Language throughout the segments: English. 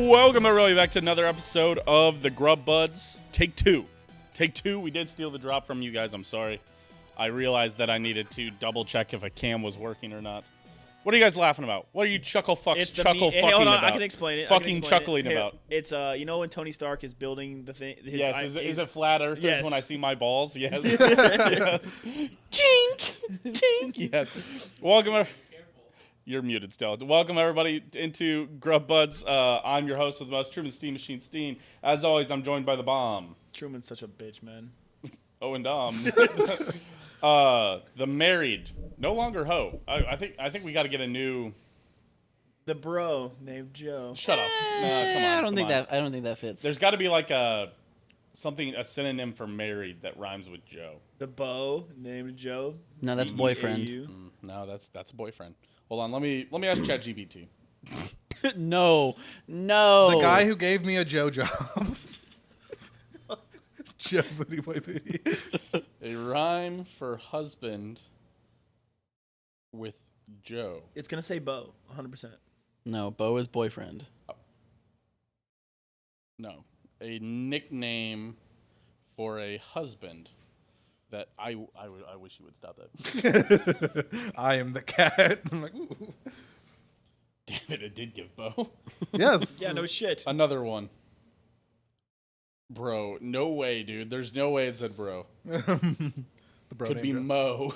Welcome everybody back to another episode of the Grub Buds. Take two. We did steal the drop from you guys. I'm sorry. I realized that I needed to double check if a cam was working or not. What are you guys laughing about? What are you chuckle fucking Hold on, about? I can explain it. Fucking chuckling about. It's you know when Tony Stark is building the thing. Yes, is it flat earthers yes. when I see my balls? Yes. Yes. Chink, chink. Yes. Welcome. You're muted still. Welcome, everybody, into Grub Buds. I'm your host with the most, Truman Steam Machine Steen. As always, I'm joined by the bomb. Truman's such a bitch, man. Oh, and Dom. The married, no longer hoe. I think we got to get a new. The bro named Joe. Shut up. Nah, come on. I don't think that fits. There's got to be like a synonym for married that rhymes with Joe. The beau named Joe. No, that's boyfriend. No, that's a boyfriend. Hold on, let me ask ChatGPT. No. The guy who gave me a Joe job. Joe booty boy booty. A rhyme for husband with Joe. It's gonna say beau, 100%. No, Bo is boyfriend. No, a nickname for a husband. That I wish you would stop that. I am the cat. I'm like, ooh. Damn it did give Bo. Yes. Yeah, no shit. Another one. Bro, no way, dude. There's no way it said bro. The bro Could be Joe. Mo.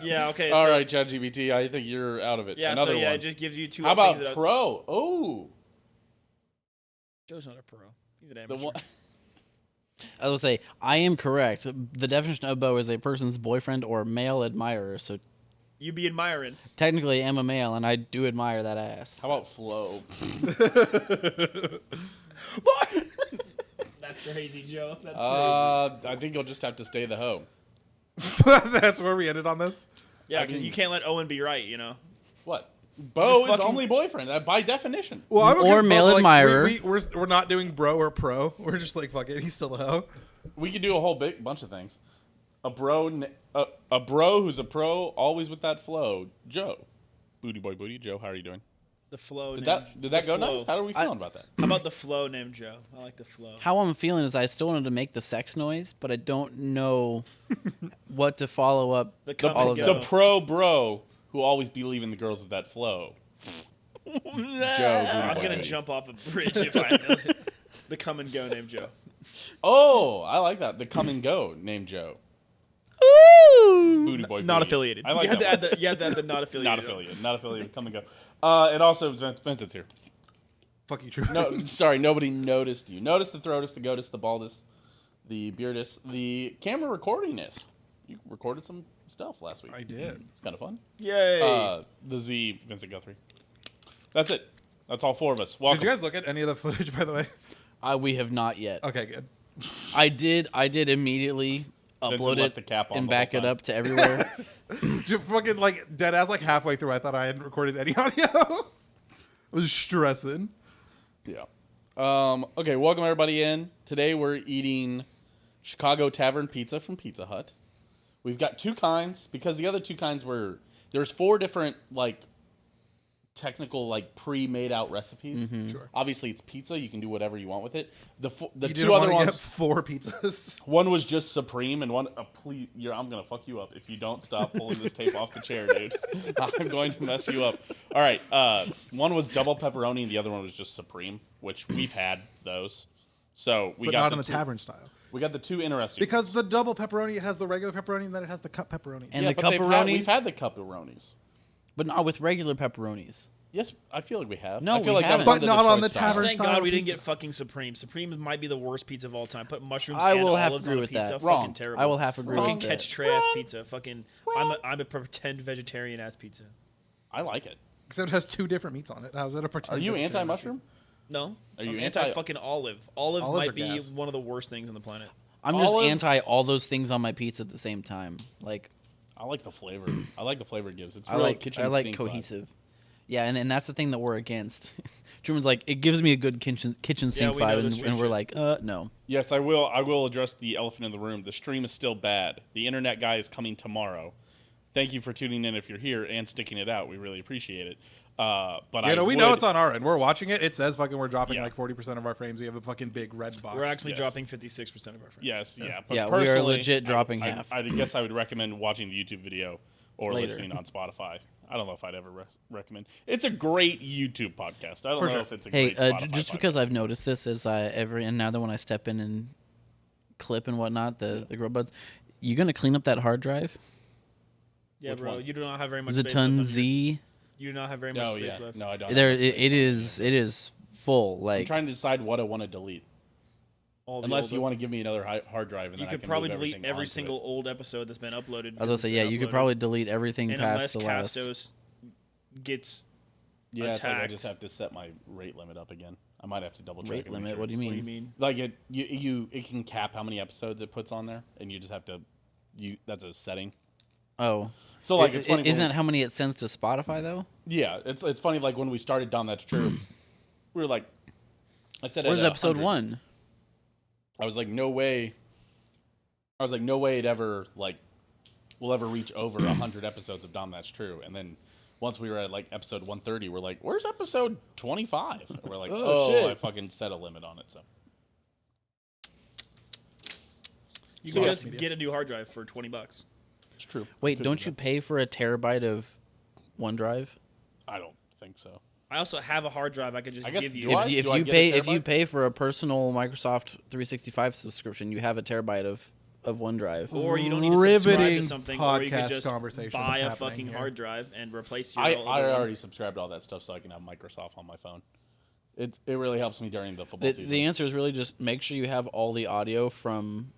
Yeah, okay. All right, ChatGPT, I think you're out of it. Yeah, Another one. it just gives you two. How about things pro? Oh. Joe's not a pro. He's an The amateur. one. I will say I am correct. The definition of Bo is a person's boyfriend or male admirer. So You be admiring. technically, I'm a male, and I do admire that ass. How about flow? That's crazy, Joe. That's crazy. I think you'll just have to stay the hoe. That's where we ended on this. Yeah, because you can't let Owen be right, you know. What? Bo is fucking- only boyfriend, by definition. Well, I'm Or okay, male but, like, admirer. We're not doing bro or pro. We're just like, fuck it. He's still a hoe. We could do a whole big bunch of things. A bro who's a pro, always with that flow. Joe. Booty boy booty. Joe, how are you doing? The flow. Did named- that go the flow. nice? How are we feeling about that? How about the flow named Joe? I like the flow. How I'm feeling is I still wanted to make the sex noise, but I don't know what to follow up The come all and of go. that. The pro bro who always be leaving the girls with that flow. Joe. I'm gonna jump off a bridge if I had to. The come and go named Joe. Oh, I like that. The come and go named Joe. Ooh! Booty boy. Not booty. affiliated. I like you had that. to add the, you had to add the not affiliated. Not affiliated. Not affiliated. Come and go. And also Vincent's here. Fuck you, true. No, sorry, nobody noticed you. Notice the throatus, the goatus, the baldus, the beardus, the camera recordingist. You recorded some stuff last week. I did. It's kind of fun. Yay. The Z, Vincent Guthrie. That's it. That's all four of us. Welcome. Did you guys look at any of the footage, by the way? We have not yet. Okay, good. I did immediately upload left it the cap on and the back whole it time. up to everywhere. Just fucking like dead ass, like halfway through, I thought I hadn't recorded any audio. I was stressing. Yeah. Okay, welcome everybody in. Today we're eating Chicago Tavern Pizza from Pizza Hut. We've got two kinds because the other two kinds there's four different like technical like pre-made out recipes. Sure. Obviously it's pizza, you can do whatever you want with it. The You two other get ones, 4 pizzas. one was just supreme and one please I'm going to fuck you up if you don't stop pulling this tape off the chair, dude. I'm going to mess you up. All right, one was double pepperoni and the other one was just supreme, which we've had those. So we But got not in the two- tavern style. We got the two interesting Because ones. the double pepperoni, it has the regular pepperoni, and then it has the cup pepperoni. And Yeah, the but we've pepperonis, had the pepperonis. but not with regular pepperonis. Yes, I feel like we have. No, I feel we like that was haven't. But on not on Detroit the style. tavern Thank style God we didn't pizza. get fucking Supreme. Supreme might be the worst pizza of all time. Put mushrooms I and will have to olives agree on a with pizza. that. Wrong. Fucking terrible. I will have to agree Fucking with that. catch tray ass pizza. Fucking I'm a pretend vegetarian ass pizza. I like it. Except it has 2 different meats on it. How's that a pretend? Are you vegetarian anti-mushroom? pizza? No. Are you I'm anti- fucking olive? Olive Olives are might be gas. one of the worst things on the planet. I'm just Olive- anti all those things on my pizza at the same time. Like I like the flavor. I like the flavor it gives. It's I real like kitchen I like sink vibe. cohesive. Yeah, and that's the thing that we're against. Truman's like, it gives me a good kitchen sink we know vibe, the stream and we're shit. like, no. Yes, I will. I will address the elephant in the room. The stream is still bad. The internet guy is coming tomorrow. thank you for tuning in if you're here and sticking it out. We really appreciate it. But we know it's on our end. We're watching it. It says fucking we're dropping Yeah. like 40% of our frames. We have a fucking big red box. We're actually Yes. dropping 56% of our friends. Yes, yeah. But Yeah, we are personally, legit dropping half. I guess I would recommend watching the YouTube video or Later. listening on Spotify. I don't know if I'd ever recommend. It's a great YouTube podcast. I don't know if it's a Hey, great Spotify just because podcast. I've noticed this as and now that when I step in and clip and whatnot, the Grub Buds, you gonna clean up that hard drive? Yeah, Which bro. one? You do not have very much Is it space left on ton your- Z? You do not have very much No, space yeah. left. No, I don't. There, have much space on it is full. I'm Like trying to decide what I want to delete. All the Unless old- you want to give me another hard drive, and You then I could can probably move delete everything every onto single it. old episode that's been uploaded. I was gonna say, yeah, you could probably delete everything and past unless the last. Castos gets Yeah, it's like I attacked. just have to set my rate limit up again. I might have to double check. Rate and make limit? sure What do you it's- what do mean? you mean? Like it can cap how many episodes it puts on there, and you just have to. That's a setting. Oh, So like it's funny. Isn't when that how many it sends to Spotify though? Yeah, it's funny. Like when we started Dom, that's true. We were like, I said, Where's at episode 100. 1? I was like, no way. I was like, no way it ever we'll ever reach over 100 episodes of Dom. That's true. And then once we were at like episode 130, we're like, where's episode 25? And we're like, Oh, shit. I fucking set a limit on it. So You So can yeah. just get a new hard drive for $20. it's true. Wait, Could don't do you that. pay for a terabyte of OneDrive? I don't think so. I also have a hard drive I could just I guess give you. do I? If Do I you get a pay if terabyte? you pay for a personal Microsoft 365 subscription, you have a terabyte of OneDrive. Or you don't need to subscribe Riveting to something, or you could podcast just conversation buy that's a happening fucking here. hard drive and replace your. I other one. already subscribed to all that stuff so I can have Microsoft on my phone. It really helps me during the football season. The answer is really just make sure you have all the audio from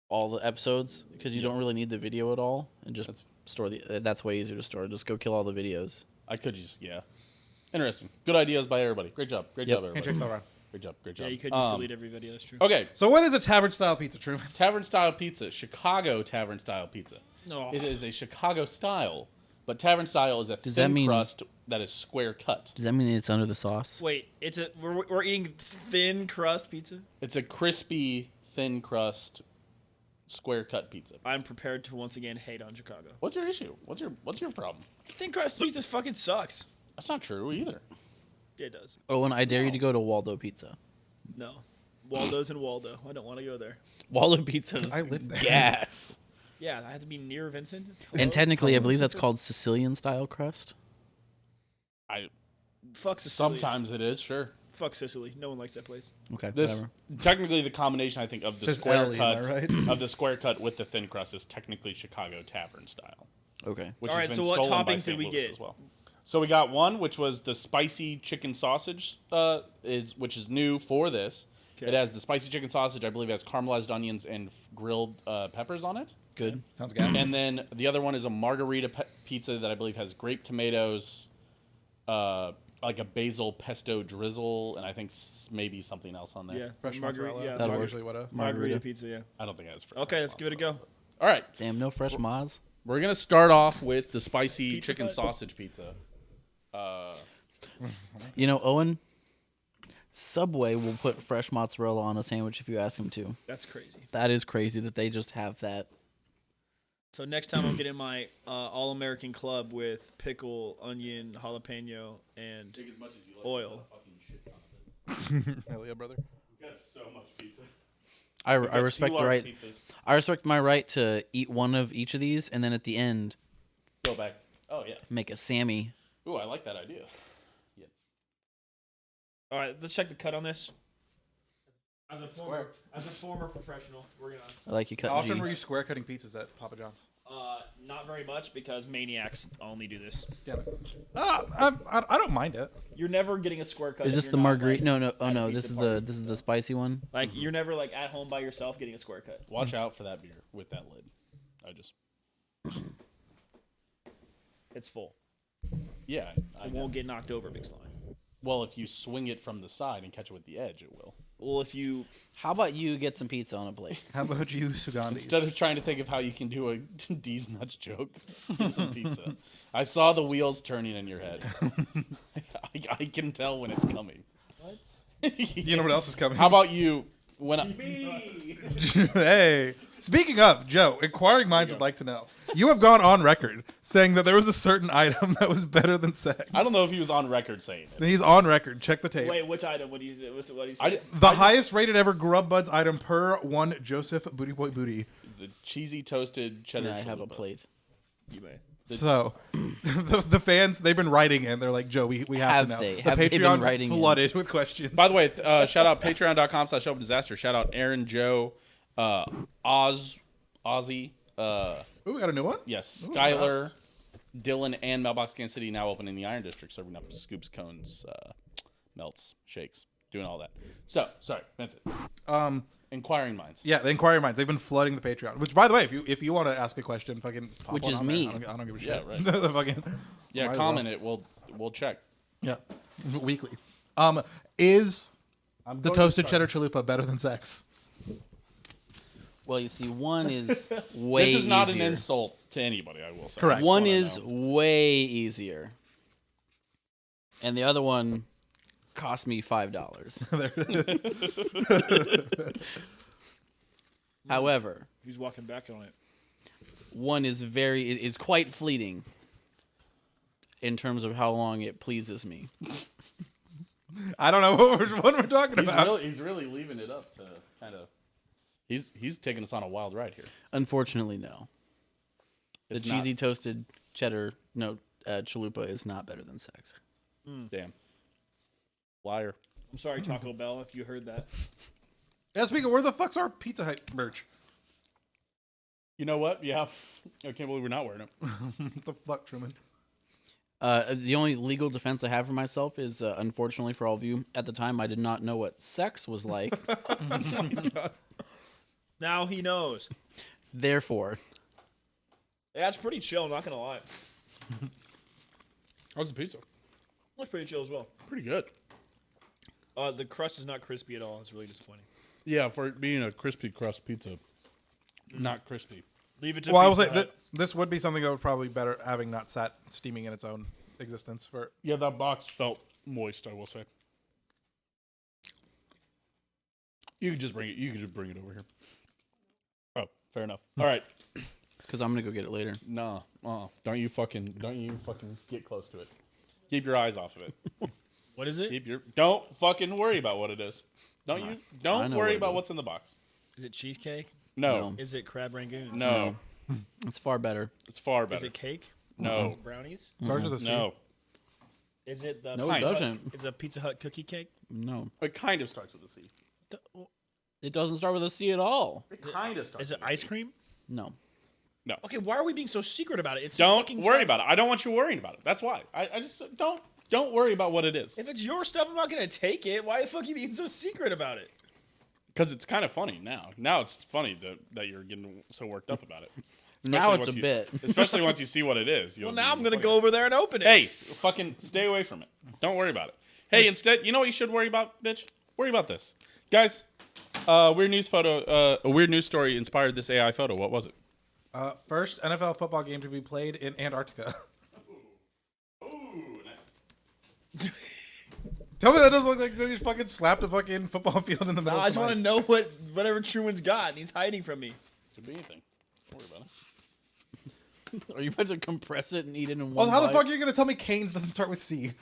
all the episodes because you don't really need the video at all, and just That's- store the. That's way easier to store. Just go kill all the videos. I could just Interesting. Good ideas by everybody. Great job. Great job, everybody. Handshakes all around. Great job. Great job. Yeah, you could just delete every video. That's true. Okay. So what is a tavern style pizza, Truman? Tavern style pizza. Chicago tavern style pizza. No. It is a Chicago style, but tavern style is a Does that thin mean- crust that is square cut. Does that mean it's under the sauce? Wait, we're eating thin crust pizza. It's a crispy, thin crust, square cut pizza. I'm prepared to once again hate on Chicago. What's your issue? What's your problem? Thin crust pizza fucking sucks. That's not true either. Yeah, it does. Oh, and I dare you to go to Waldo Pizza. No. Waldo's in Waldo. I don't want to go there. Waldo Pizza's I live there. gas. Yeah, I have to be near Vincent. And technically, I believe that's called Sicilian style crust. Fuck Sicily. Sometimes it is, sure. Fuck Sicily. No one likes that place. Okay, This whatever. technically the combination I think of the Says square Ellie, am I cut right? of the square cut with the thin crust is technically Chicago tavern style. Okay. Which All has right, been so what stolen by toppings St. did we Louis get? as well. So we got one, which was the spicy chicken sausage, which is new for this. Okay. It has the spicy chicken sausage. I believe it has caramelized onions and grilled peppers on it. Good. Sounds gas. And then the other one is a margarita pizza that I believe has grape tomatoes, like a basil pesto drizzle, and I think maybe something else on there. Yeah. Fresh Margarita. mozzarella. Yeah. That's That'll usually what a... Margarita pizza. Yeah. I don't think it has. Okay, let's give it a go. All right, Damn, no fresh moz. we're gonna start off with the spicy Pizza chicken Hut? sausage pizza. You know, Owen, Subway will put fresh mozzarella on a sandwich if you ask them to. That's crazy. That is crazy that they just have that. So next time I'm getting my all-American club with pickle, onion, jalapeno, and oil. Hell yeah, brother. We got so much pizza. I We've got two respect the large right. pizzas. I respect my right to eat one of each of these, and then at the end Go back. Oh yeah. make a Sammy. Ooh, I like that idea. All right, let's check the cut on this. As a former professional, we're gonna. I like you cut How often G. were you square cutting pizzas at Papa John's? Not very much because maniacs only do this. Damn it. I don't mind it. You're never getting a square cut. Is if this you're the not, margarita? like, No, no. Oh at a no, pizza this is party. the spicy one. Like you're never like at home by yourself getting a square cut. Watch out for that beer with that lid. I just. It's full. Yeah. I It know. won't get knocked over, big slime. Well, if you swing it from the side and catch it with the edge, it will. Well, if you How about you get some pizza on a plate? How about you, Sugandis? Instead of trying to think of how you can do a D's nuts joke, get some pizza. I saw the wheels turning in your head. I can tell when it's coming. You know what else is coming? How about you? When I, Hey, Speaking of, Joe, inquiring minds would like to know. You have gone on record saying that there was a certain item that was better than sex. I don't know if he was on record saying it. He's on record. Check the tape. Wait, which item? What do you say? The highest rated ever Grub Buds item per one Joseph Booty Boy Booty. The cheesy toasted cheddar. I have a chalupa. plate. You may. So, the fans, they've been writing in. They're like, Joe, we have to know. The Have they been Patreon writing in? flooded with questions. By the way, shout out patreon.com/showupdisaster. Shout out Aaron, Joe, Ozzy. Ooh, we got a new one? Yes, Ooh, Skylar, nice. Dylan, and Mailbox Kansas City now open in the Iron District, serving up scoops, cones, melts, shakes, doing all that. So, sorry, that's it. Inquiring minds. Yeah, the inquiry minds. They've been flooding the Patreon. Which, by the way, if you want to ask a question, fucking pop Which one is on there. me. I don't give a shit. Yeah, right. The fucking, Yeah, might as comment it. We'll check. well. Yeah, weekly. Is I'm the going to toasted start. cheddar chalupa better than sex? Well, you see, one is way This is not easier. an insult to anybody. I will say. Correct. I just One wanna is know. way easier, and the other one cost me $5. There it is. However, He's walking back on it. one is quite fleeting in terms of how long it pleases me. I don't know which one we're talking about. He's really leaving it up to kind of. He's taking us on a wild ride here. Unfortunately, no. The It's cheesy toasted cheddar chalupa is not better than sex. Damn. Liar. I'm sorry, Taco Bell, if you heard that. Yeah, speaking of, where the fuck's our Pizza Hut merch? You know what? Yeah. I can't believe we're not wearing it. What the fuck, Truman? The only legal defense I have for myself is, unfortunately for all of you, at the time I did not know what sex was like. Now he knows. Therefore, Yeah, it's pretty chill, not gonna lie. How's the pizza? Looks pretty chill as well. Pretty good. The crust is not crispy at all. It's really disappointing. Yeah, for it being a crispy crust pizza, not crispy. Leave it to Well, I will Pizza say Hut. this would be something that would probably be better having not sat steaming in its own existence for. Yeah, that box felt moist. I will say. You could just bring it. You could just bring it over here. Oh, fair enough. All right. because I'm gonna go get it later. No, don't you fucking get close to it. Keep your eyes off of it. What is it? Don't fucking worry about what it is. I Don't know worry what it about is. what's in the box. Is it cheesecake? No, Is it crab rangoons? no, It's far better. it's far Is better. it cake? No, Is it brownies? Starts with a C. no, Is it the No, it Pizza Hut- doesn't. Is it a Pizza Hut cookie cake? No, it kind of starts with a C. it doesn't start with a C at all. It kind of starts. Is it with a ice C. cream? No. No. Okay, why are we being so secret about it? It's Don't fucking worry stuff. about it. I don't want you worrying about it. That's why. I just don't worry about what it is. If it's your stuff, I'm not gonna take it. Why the fuck are you being so secret about it? Because it's kind of funny now. Now it's funny that you're getting so worked up about it. Now Especially it's once a you- bit. Especially once you see what it is. Well, now I'm gonna go over there and open it. Hey, fucking stay away from it. Don't worry about it. Hey, instead, you know what you should worry about, bitch? Worry about this. Guys, a weird news story inspired this AI photo. What was it? First NFL football game to be played in Antarctica. Ooh, nice. Tell me that doesn't look like they just fucking slapped a fucking football field in the middle I of just some want to ice. know whatever Truman's got, and he's hiding from me. Could be anything. Don't worry about it. Are you about to compress it and eat it in Well, one how the bite? fuck are you going to tell me Canes doesn't start with C?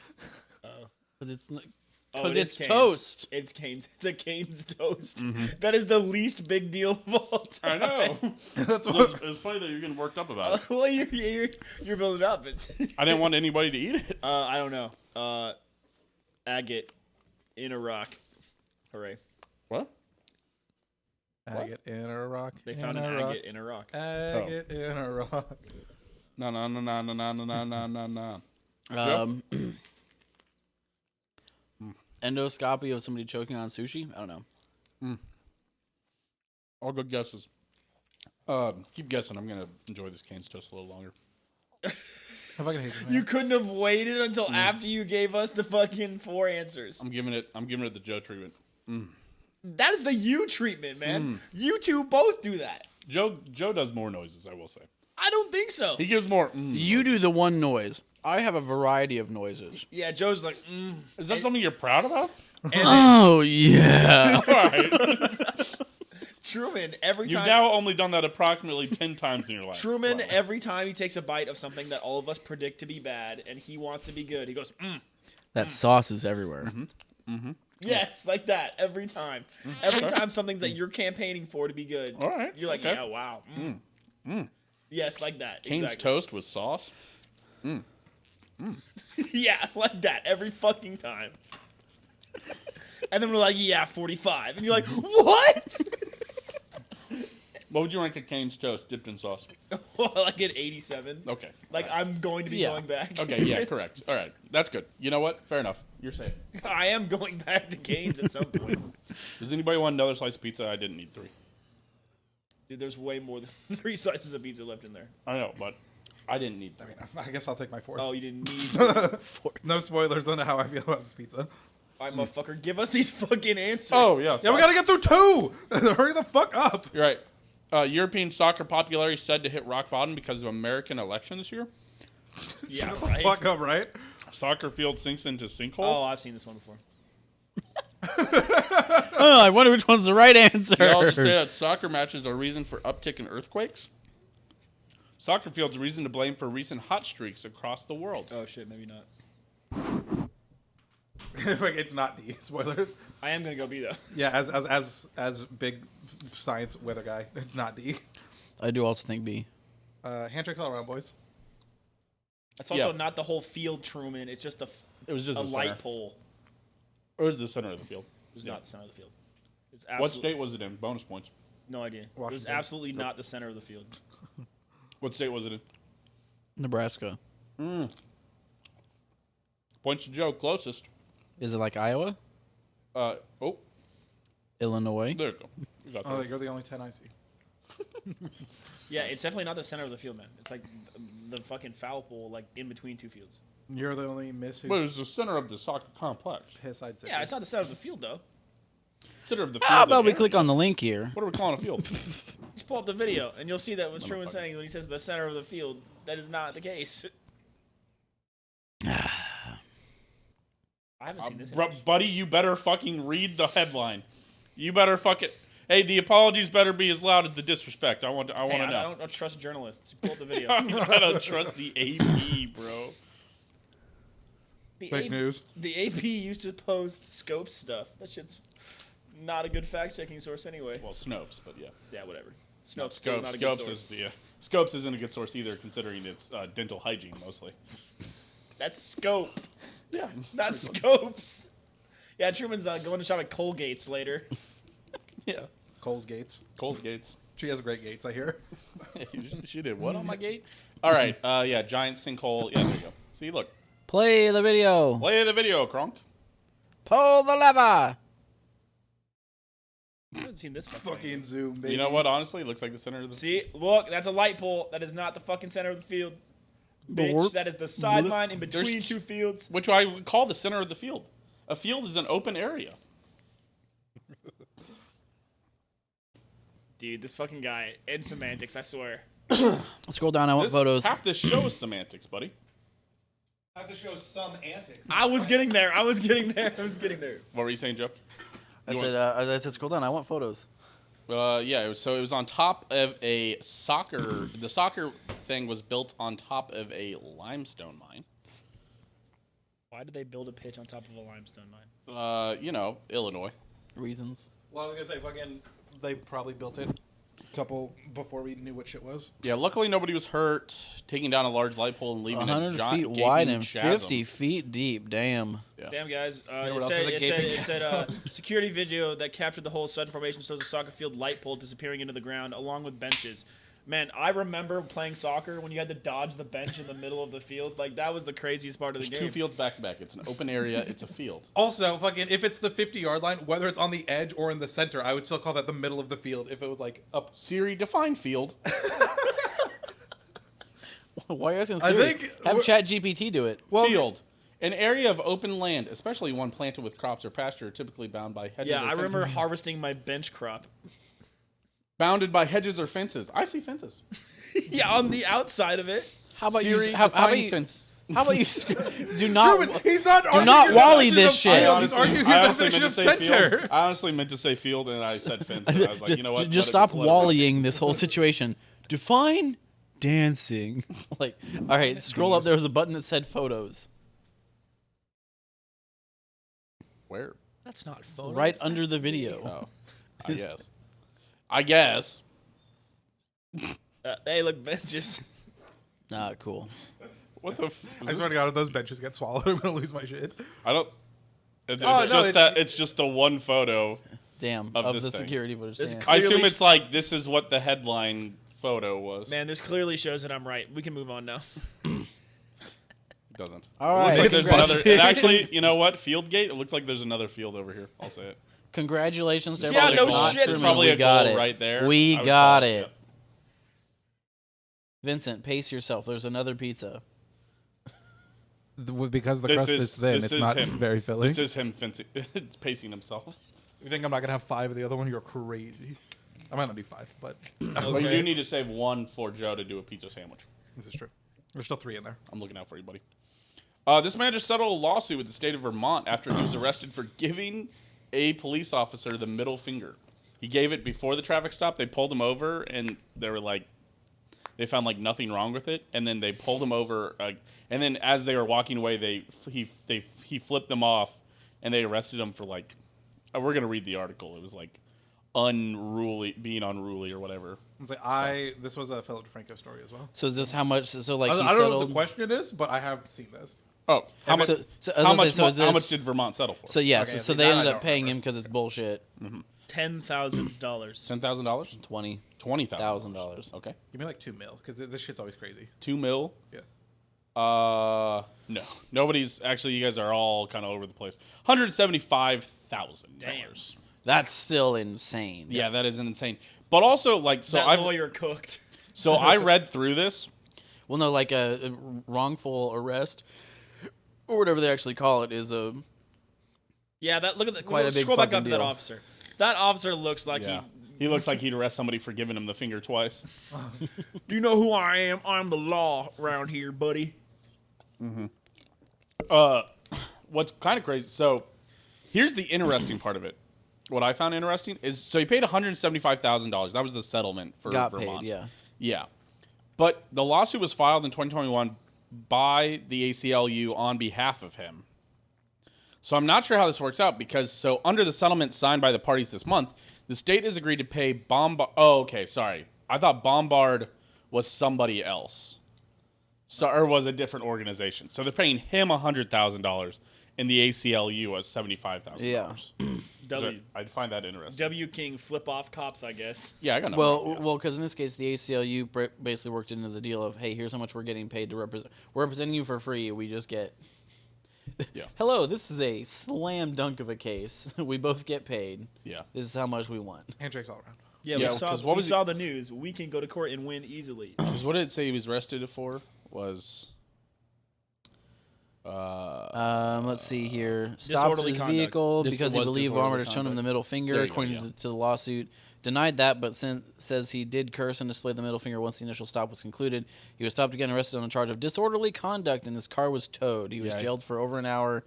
Because it's Oh, because it it's is Cane's. toast. It's Cane's. It's a Cane's toast. That is the least big deal of all I time. know. That's It what. was funny that you're getting worked up about it. Well, you're building up. I didn't want anybody to eat it. I don't know. Agate in a rock. Hooray! What? Agate in a rock. They found in an a rock. agate in a rock. Agate in a rock. No. Endoscopy of somebody choking on sushi. I don't know. All good guesses. Keep guessing. I'm gonna enjoy this Cane's toast a little longer. I fucking hate you, man. You couldn't have waited until after you gave us the fucking 4 answers. I'm giving it the Joe treatment. That is the you treatment, man. You two both do that. Joe does more noises, I will say. I don't think so. He gives more. You do the one noise. I have a variety of noises. Yeah, Joe's like, Is that something you're proud about? and, then, Oh yeah. All right. Truman, every You've time. now only done that approximately 10 times in your life. Truman, Wow. every time he takes a bite of something that all of us predict to be bad, and he wants to be good, he goes, That sauce is everywhere. yes, like that every time. Every time something that you're campaigning for to be good, All right, you're like, okay. yeah, wow. Yes, like that. Cane's exactly. toast with sauce. Yeah, like that every fucking time. And then we're like, yeah, 45. And you're like, what? What would you rank a Cane's toast dipped in sauce? Like an 87. Okay. Like, I'm going to be Yeah. going back. Okay, yeah, correct. All right, that's good. You know what? Fair enough. You're safe. I am going back to Cane's at some point. Does anybody want another slice of pizza? I didn't need 3. Dude, there's way more than 3 slices of pizza left in there. I know, but I didn't need I 3. mean, I guess I'll take my 4th. Oh, you didn't need. No spoilers on how I feel about this pizza. All right, motherfucker, give us these fucking answers. Oh, yeah. Yeah, we gotta get through 2. Hurry the fuck up. You're right. European soccer popularity said to hit rock bottom because of American election this year. Yeah, right. Fuck up, right? Soccer field sinks into sinkhole. Oh, I've seen this one before. Oh, I wonder which one's the right answer. Y'all just say that soccer matches are a reason for uptick in earthquakes. Soccer fields a reason to blame for recent hot streaks across the world. Oh, shit, maybe not. It's not D. Spoilers. I am going to go B, though. Yeah, as big science weather guy, not D. I do also think B. Handshakes all around, boys. It's also Yeah. not the whole field, Truman. It's just It was just a the light center. pole. Or was the center of the field? It was Yeah. not the center of the field. It's What state was it in? Bonus points. No idea. It was Washington. absolutely not the center of the field. What state was it in? Nebraska. Points to Joe, closest. Is it like Iowa? Oh, Illinois? there you go. You got that. Oh, you're the only 10 I see. Yeah, it's definitely not the center of the field, man. It's like the fucking foul pole, like in between 2 fields. You're the only miss who's But it was the center of the soccer complex. piss, I'd say. Yeah, it's not the center of the field, though. Center of the field. How about we area. click on the link here? What are we calling a field? Just pull up the video, and you'll see that what Truman's saying when he says the center of the field. That is not the case. I haven't seen this. image. Buddy, you better fucking read the headline. You better fucking. Hey, the apologies better be as loud as the disrespect. I want to Hey, know. I don't trust journalists. Pull up the video. I don't trust the AP, bro. The Fake news. The AP used to post scope stuff. That shit's not a good fact-checking source anyway. Well, Snopes, but yeah. Yeah, whatever. Snopes still not a good Scopes source. is the Scopes isn't a good source either, considering it's dental hygiene mostly. That's scope, Yeah. not scopes. Yeah, Truman's going to shop at Colgate's later. Yeah. Cole's Gates. Cole's Gates. She has great gates, I hear. She did what on my gate? All right. Yeah. Giant sinkhole. Yeah. There you go. See, look. Play the video. Play the video, Kronk. Pull the lever. I haven't seen this fucking. Fucking zoom, baby. You know what? Honestly, it looks like the center of the. See, look, that's a light pole. That is not the fucking center of the field. Bitch, Blorp. that is the sideline in between There's- 2 fields. Which I would call the center of the field. A field is an open area. Dude, this fucking guy and semantics, I swear. Scroll down. I want photos. Half this show is semantics, buddy. I have to show some antics. I was getting there. I was getting there. What were you saying, Joe? I You said, I said, scroll down. I want photos. Yeah, it was on top of a soccer. The soccer thing was built on top of a limestone mine. Why did they build a pitch on top of a limestone mine? Illinois. Reasons. Well, I was gonna say, fucking, they probably built it a couple before we knew what shit was. Yeah, luckily nobody was hurt. Taking down a large light pole and leaving 100 a giant feet wide gaping and chasm. 50 feet deep. Damn. Yeah. Damn, guys. know what It else said, is a it gaping said security video that captured the whole sudden formation shows a soccer field light pole disappearing into the ground along with benches. Man, I remember playing soccer when you had to dodge the bench in the middle of the field. Like, that was the craziest part of the There's game. 2 fields back to back. It's an open area. It's a field. Also, fucking, if it's the 50-yard line, whether it's on the edge or in the center, I would still call that the middle of the field if it was like up. Siri, define field. Why are you asking I Siri? think Have we're- ChatGPT do it. Well, Field. An area of open land, especially one planted with crops or pasture, typically bound by hedges Yeah, or I remember fences. harvesting my bench crop. Bounded by hedges or fences. I see fences. Yeah, on the outside of it. How about Siri, you? How define about you? fence. How about you do not Truman, he's not. do not Wally this shit. He's arguing the definition of center. I honestly meant to say field, and I said fence. And I was like, you know what? Just stop Wallying this whole situation. Define dancing. Like, all right, scroll up. There was a button that said photos. Where? That's not photos. Right under the video. Oh, I guess. Hey, look, benches. Ah, cool. What the? I swear to God, if those benches get swallowed, I'm gonna lose my shit. I don't. It's Oh, no, just that. It's just the one photo. Damn, Of of this the thing. security footage. This damn. I assume Clearly- it's like this is what the headline photo was. Man, this clearly shows that I'm right. We can move on now. It doesn't. All It looks right. like there's Congrats. another. And actually, you know what? Fieldgate. It looks like there's another field over here. I'll say it. Congratulations to Yeah, everybody. no who watched shit. Truman. There's probably We a got goal it. right there. We I would got call it. yeah. Vincent, pace yourself. There's another pizza. Because the This crust is- is thin, this it's is not him. very filling. This is him it's pacing himself. You think I'm not gonna have 5 of the other one? You're crazy. I might not do 5, but But you do need to save one for Joe to do a pizza sandwich. this is true. There's still 3 in there. I'm looking out for you, buddy. This man just settled a lawsuit with the state of Vermont after he was arrested for giving a police officer the middle finger. He gave it before the traffic stop. They pulled him over, and they were like, they found like nothing wrong with it, and then they pulled him over. And then as they were walking away, he flipped them off, and they arrested him for like, we're gonna read the article. It was like being unruly or whatever. It's like this was a Philip DeFranco story as well. So is this how much? So like I he don't know what settled. the question is, but I have seen this. Oh, how much? So, I was How gonna much? say, so is How this- much did Vermont settle for? So yeah, Okay, so see, they that I ended don't up paying him remember. because it's bullshit. $10,000. $10,000, $20,000. Okay, Give me like 2 mil because this shit's always crazy. $2 million. Yeah. No, nobody's actually. You guys are all kind of over the place. $175,000. Damn. That's still insane. Yeah, that is insane. But also, like, so That I lawyer cooked. so I read through this. Well, no, like a wrongful arrest or whatever they actually call it is a. Yeah, that look at the Quite a big scroll back fucking up to that deal. officer. That officer looks like Yeah, he looks like he'd arrest somebody for giving him the finger twice. Do you know who I am? I'm the law around here, buddy. What's kind of crazy? So, here's the interesting part of it. What I found interesting is so he paid $175,000. That was the settlement for Got Vermont. paid, yeah. Yeah. But the lawsuit was filed in 2021 by the ACLU on behalf of him. So I'm not sure how this works out because so under the settlement signed by the parties this month, the state has agreed to pay Bombard. Oh, okay, sorry. I thought Bombard was somebody else. So or was a different organization. So they're paying him $100,000 and the ACLU was $75,000. Yeah. W. I'd find that interesting. W King flip off cops, I guess. Yeah, I got no idea. Well, because in this case, the ACLU basically worked into the deal of, hey, here's how much we're getting paid to represent. We're representing you for free. We just get. Yeah. Hello, this is a slam dunk of a case. We both get paid. Yeah. This is how much we want. Handshakes all around. Yeah, Yeah, we saw, 'cause what we was saw the news. We can go to court and win easily. Because what did it say he was arrested for? Was Let's see here. Stops Disorderly his conduct. vehicle This because he was believed disorderly Walmart had shown him conduct. the middle finger, There you go, according yeah. to the lawsuit. Denied that, but says he did curse and display the middle finger once the initial stop was concluded. He was stopped again and arrested on a charge of disorderly conduct, and his car was towed. He was Yeah. jailed for over an hour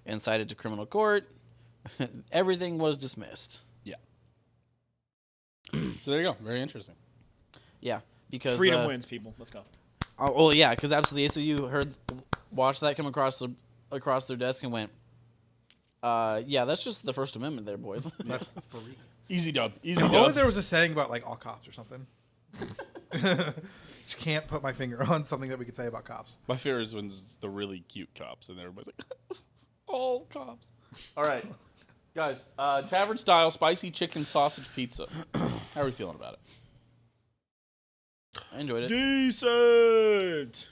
and cited to criminal court. Everything was dismissed. yeah. So there you go. Very interesting. Yeah, because Freedom wins, people. Let's go. Oh, well, yeah, because absolutely, ACU watched that come across their desk and went, "Yeah, that's just the First Amendment, there, boys." That's free. Easy dub. Easy If only dub. there was a saying about like all cops or something. Just can't put my finger on something that we could say about cops. My fear is when it's the really cute cops and everybody's like, all cops. All right. Guys, tavern style spicy chicken sausage pizza. How are we feeling about it? I enjoyed it. Decent.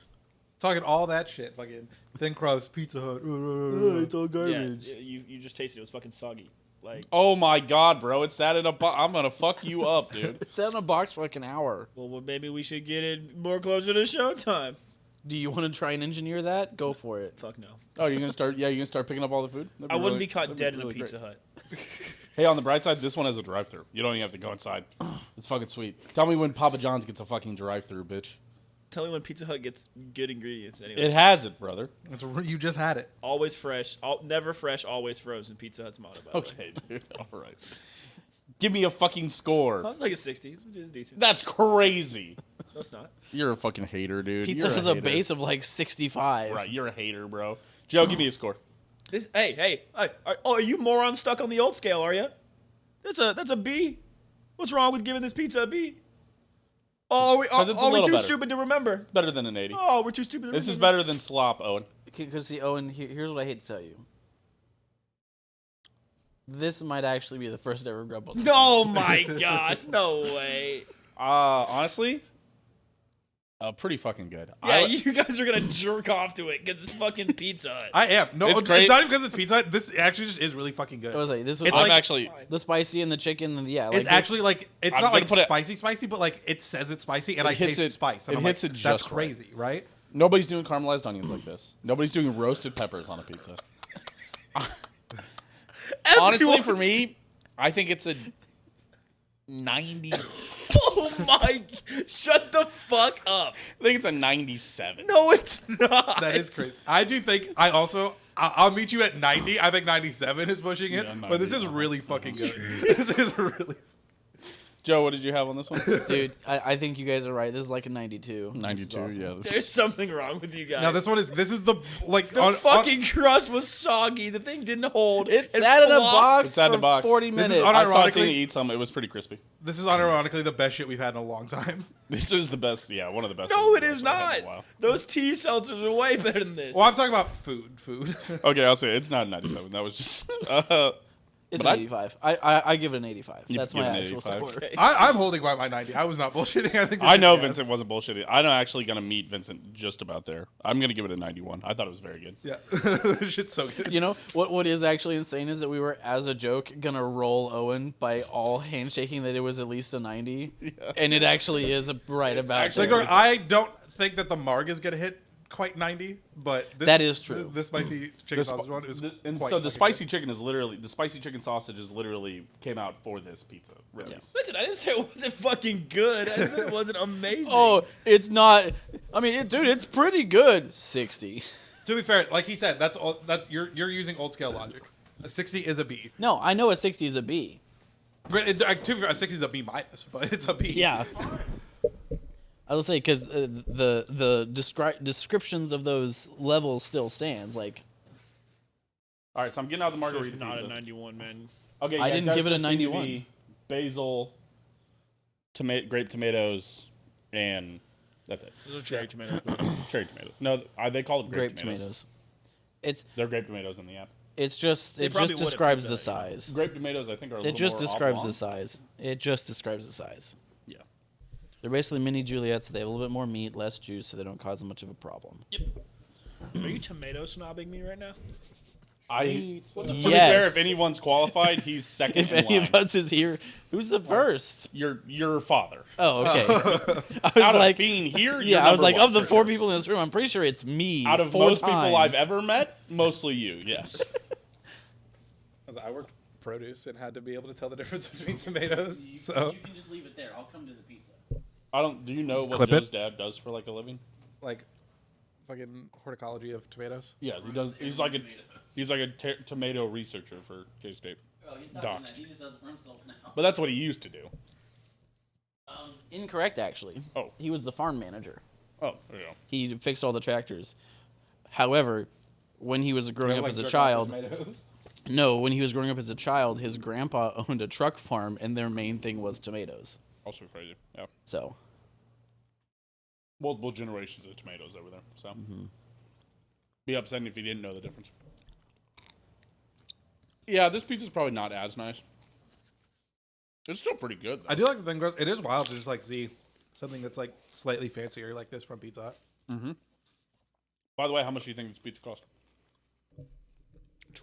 Talking all that shit, fucking thin crust, Pizza Hut. all Yeah, you just tasted it. It was fucking soggy. Like, Oh my god, bro. It's that in a I'm going to fuck you up, dude. Sat in a box for like an hour. well, maybe we should get it more closer to showtime. Do you want to try and engineer that? Go for it. Fuck no. Oh, you're going to start you're going to start picking up all the food? That'd I wouldn't really- be caught that'd dead in really a Pizza great. Hut. Hey, on the bright side, this one has a drive-thru. You don't even have to go inside. It's fucking sweet. Tell me when Papa John's gets a fucking drive-thru, bitch. Tell me when Pizza Hut gets good ingredients. Anyway, It has it, brother. You just had it. always fresh, never fresh, always frozen. Pizza Hut's motto. By the way. Okay, dude. All right. Give me a fucking score. I was like a 60. It's decent. That's crazy. No, it's not. You're a fucking hater, dude. Pizza You're has a hater. base of like 65. Right, you're a hater, bro. Joe, give me a score. Hey, are you moron stuck on the old scale? Are you? That's a B. What's wrong with giving this pizza a B? Oh, are it's a we little too better. stupid to remember? It's better than an 80. Oh, we're too stupid to remember. This is better than slop, Owen. Because see, Owen, here's what I hate to tell you. This might actually be the first ever Grub Buds. Oh my gosh, no way. Honestly, pretty fucking good. Yeah, you guys are gonna jerk off to it because it's fucking Pizza Hut. I am. No, It's it's, great. not even because it's Pizza Hut. This actually just is really fucking good. I was like, this was It's I'm like- actually. the spicy and the chicken and yeah, like It's this- actually like it's I'm not gonna like put it- spicy, but like it says it's spicy, and It I hits taste it- spice. And it I'm hits like, it that's just right. crazy, right? Nobody's doing caramelized onions like this. Nobody's doing roasted peppers on a pizza. Honestly, for me, I think it's a 90. Oh my! Shut the fuck up. I think it's a 97. No, it's not. That is crazy. I do think I'll meet you at 90. I think 97 is pushing it, Yeah, but this 90, is really fucking good. This is really. Joe, what did you have on this one? dude. I think you guys are right. This is like a 92. This is 92. awesome. Yeah. There's something wrong with you guys. Now this is the like the fucking crust was soggy. The thing didn't hold. It's It sat in a flopped. box It's sat in a for box. 40 This is minutes. I saw Unironically- Tina eat some. It was pretty crispy. This is unironically the best shit we've had in a long time. This is the best. Yeah, one of the best. No, things it is I've had not. in a while. Those tea seltzers are way better than this. Well, I'm talking about food. Okay, I'll say it. It's not a 97. That was just. It's But an 85. I give it an 85. You That's give my it an actual 85? score. Okay. I'm holding by my 90. I was not bullshitting. I think. I know yes. Vincent wasn't bullshitting. I'm actually gonna meet Vincent just about there. I'm gonna give it a 91. I thought it was very good. Yeah, this shit's so good. You know what is actually insane is that we were, as a joke, gonna roll Owen by all handshaking that it was at least a 90, and it actually is right about actually there. Like, I don't think that the marg is gonna hit quite 90, but That is true. The spicy chicken The sausage one is and quite so the fucking spicy chicken is literally the spicy chicken sausage is literally came out for this pizza release. Listen, I didn't say it wasn't fucking good. I said it wasn't amazing. Oh, it's not. I mean, dude, it's pretty good. 60. good. To be fair, like he said, that's all. That's you're using old scale logic. A 60 is a B. No, I know a 60 is a B. To be fair, a 60 is a B minus, but it's a B. Yeah. I will say because the descriptions of those levels still stands. Like, All right, so I'm getting out the Sure, margarita not pizza. a 91, man. Okay, I yeah, didn't guys give it a just seem to 91. be Basil, grape tomatoes, and that's it. Those are cherry tomatoes. Cherry tomatoes. No, they call them grape tomatoes. It's They're grape tomatoes in the app. just it probably just would at describes Pizza the Hut, you know. size. Grape tomatoes, I think, are a It little just more describes oblong. the size. It just describes the size. Yeah. They're basically mini Juliets. So they have a little bit more meat, less juice, so they don't cause much of a problem. Are you tomato snobbing me right now? To be Yes. fair, if anyone's qualified, he's second If in any line. of us is here, who's the first? Your father. Oh, okay. I was Out like, of being here, you're yeah, I was number like, one of the for four sure. people in this room, I'm pretty sure it's me. Out of 4 most people I've times. ever met, mostly you. Yes. I worked produce and had to be able to tell the difference between tomatoes. So can just leave it there. I'll come to the pizza. I don't. Do you know what Clip Joe's it. dad does for like a living? like fucking horticology of tomatoes. Yeah, he does. He's like a tomato researcher for K State. Oh, he's not doing that. He just does it for himself now. But that's what he used to do. Incorrect, actually. Oh. He was the farm manager. Oh, there you go. He fixed all the tractors. However, when he was growing up as a child, when he was growing up as a child, his grandpa owned a truck farm, and their main thing was tomatoes. Also crazy. Yeah. So, Multiple generations of tomatoes over there. So, be upsetting if you didn't know the difference. Yeah, this pizza's probably not as nice. It's still pretty good, though. I do like the thing, gross. It is wild to just like see something that's like slightly fancier like this from Pizza Hut. By the way, how much do you think this pizza cost?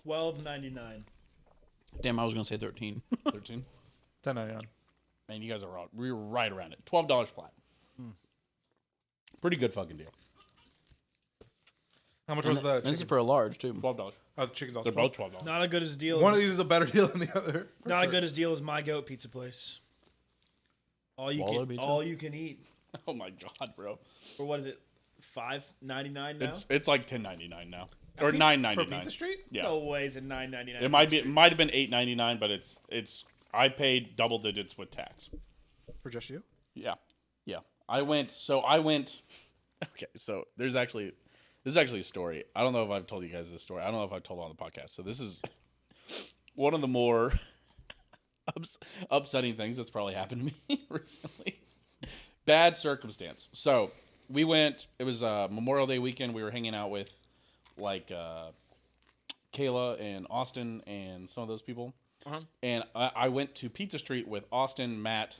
$12.99. damn, I was gonna say 13. 13. $10.99. Man, you guys are right. We were right around it. $12 flat. Pretty good fucking deal. How much was the This is chicken? for a large too. $12. Oh, the chicken's also They're both $12. Not as good as deal. One of these is a better deal than the other. Not as good as deal as My Goat Pizza Place. All you Waller can, pizza? all you can eat. Oh my god, bro! Or what is it? $5.99 now. It's like $10.99 now, or $9.99 For Pizza Street? Yeah, No way is it $9.99. it might have been $8.99, but it's I paid double digits with tax. For just you? Yeah. I went. Okay, so this is actually a story. I don't know if I've told you guys this story. I don't know if I've told it on the podcast. So this is one of the more upsetting things that's probably happened to me recently. Bad circumstance. So we went. It was Memorial Day weekend. We were hanging out with like Kayla and Austin and some of those people. Uh-huh. And I went to Pizza Street with Austin, Matt,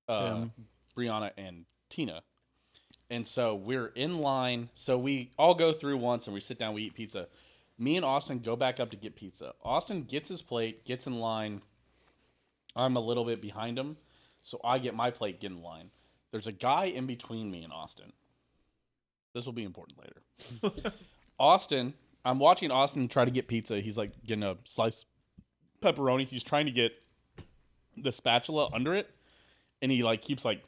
Brianna, and Tina. And so we're in line. So we all go through once and we sit down, we eat pizza. Me and Austin go back up to get pizza. Austin gets his plate, gets in line. I'm a little bit behind him. So I get my plate, get in line. There's a guy in between me and Austin. This will be important later. I'm watching Austin try to get pizza. He's like getting a sliced pepperoni. He's trying to get the spatula under it. And he like keeps like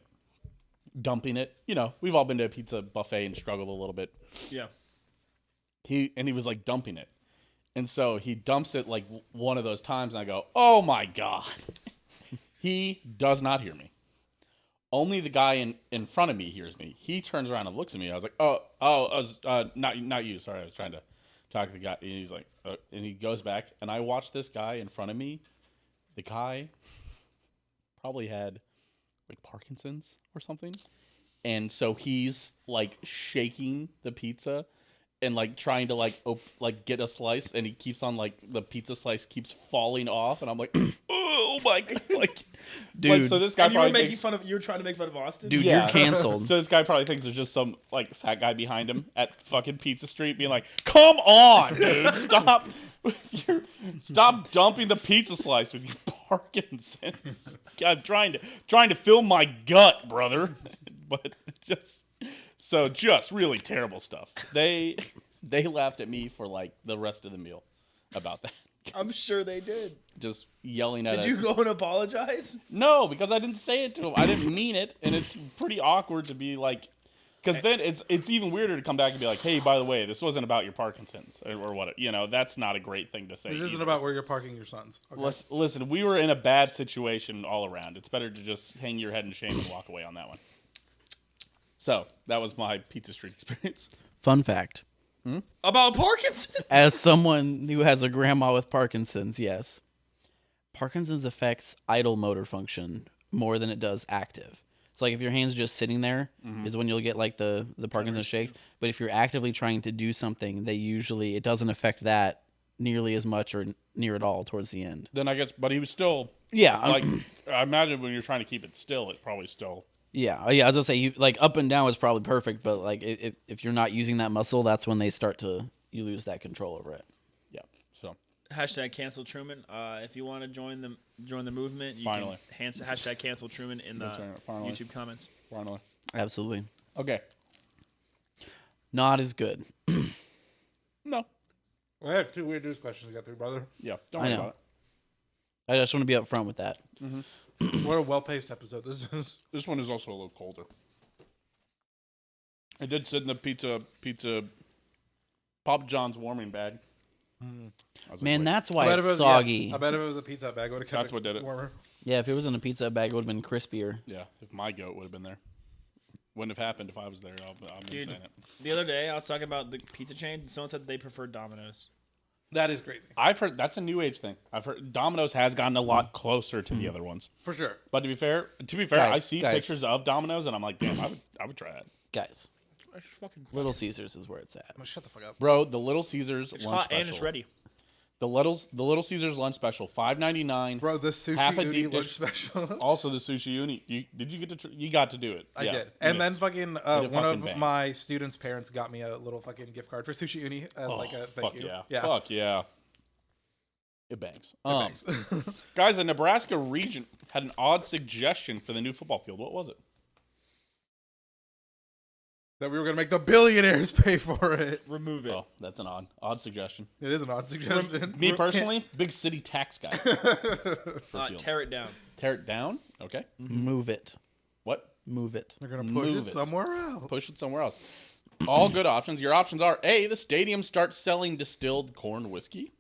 dumping it. You know, we've all been to a pizza buffet and struggled a little bit. Yeah. He was like dumping it. And so he dumps it like one of those times and I go, "Oh my god." He does not hear me. Only the guy in front of me hears me. He turns around and looks at me. I was like, not you. Sorry, I was trying to talk to the guy. And he's like, and he goes back and I watch this guy in front of me. The guy probably had like Parkinson's or something. And so he's like shaking the pizza and like trying to like get a slice, and he keeps on like the pizza slice keeps falling off, and I'm like, oh my god, like, dude. Like, so this guy And you were probably making fun of. You were trying to make fun of Austin. Dude, Yeah. you're canceled. So this guy probably thinks there's just some like fat guy behind him at fucking Pizza Street being like, "Come on, dude, stop dumping the pizza slice with your Parkinson's." I'm trying to fill my gut, brother. But just really terrible stuff. They laughed at me for like the rest of the meal about that. I'm sure they did. Just yelling at Did us. you go and apologize? No, because I didn't say it to him. I didn't mean it, and it's pretty awkward to be like, because then it's even weirder to come back and be like, "Hey, by the way, this wasn't about your Parkinson's or what." You know, that's not a great thing to say. This isn't either. about where you're parking your sons. Okay. Listen, we were in a bad situation all around. It's better to just hang your head in shame and walk away on that one. So that was my Pizza Street experience. Fun fact. About Parkinson's? As someone who has a grandma with Parkinson's, yes. Parkinson's affects idle motor function more than it does active. So like if your hand's just sitting there is when you'll get like the Parkinson's shakes. But if you're actively trying to do something, it doesn't affect that nearly as much or near at all towards the end. Then I guess, but he was still, Yeah. like, I imagine when you're trying to keep it still, it probably still. Yeah. I was gonna say you like up and down is probably perfect, but like if you're not using that muscle, that's when you lose that control over it. Yeah. So Hashtag cancel Truman. If you want to join the movement, you Finally. can hashtag cancel Truman in the That's right, finally. YouTube comments. finally. Absolutely. Okay. Not as good. No. I have two weird news questions to get through, brother. Yeah. Don't I worry know. about I just want to be upfront with that. What a well-paced episode this is. it. This one is also a little colder. I did sit in the pizza Papa John's warming bag. I was like, Man, wait. that's why it's soggy. I bet if it was a pizza bag, it would have kept That's what did it. warmer. Yeah, if it was in a pizza bag, it would have been crispier. Yeah, if my goat would have been there. Wouldn't have happened if I was there. I'm Dude, saying it. the other day I was talking about the pizza chain. Someone said they prefer Domino's. That is crazy. I've heard that's a new age thing. I've heard Domino's has gotten a lot closer to the other ones. For sure. But to be fair, I Guys, see guys. pictures of Domino's and I'm like, damn, I would try that. Guys, Little Caesars is where it's at. Oh, shut the fuck up. Bro, the Little Caesars It's lunch hot special. and it's ready. The Little Caesars lunch special, $5.99. Bro, the sushi half a uni deep lunch dish. special. Also the sushi uni. You get to you got to do it. I Yeah, did. you And then missed. fucking It one fucking of bangs. my students' parents got me a little fucking gift card for Sushi Uni as like a thank fuck you. yeah. Fuck yeah. It bangs. Thanks. Guys, the Nebraska region had an odd suggestion for the new football field. What was it? That we were going to make the billionaires pay for it. Remove it. Oh, that's an odd suggestion. It is an odd suggestion. Me personally, big city tax guy. For fields. Tear it down. Tear it down? Okay. Move it. What? Move it. They're gonna push Move it somewhere else. Push it somewhere else. All good options. Your options are A, the stadium starts selling distilled corn whiskey.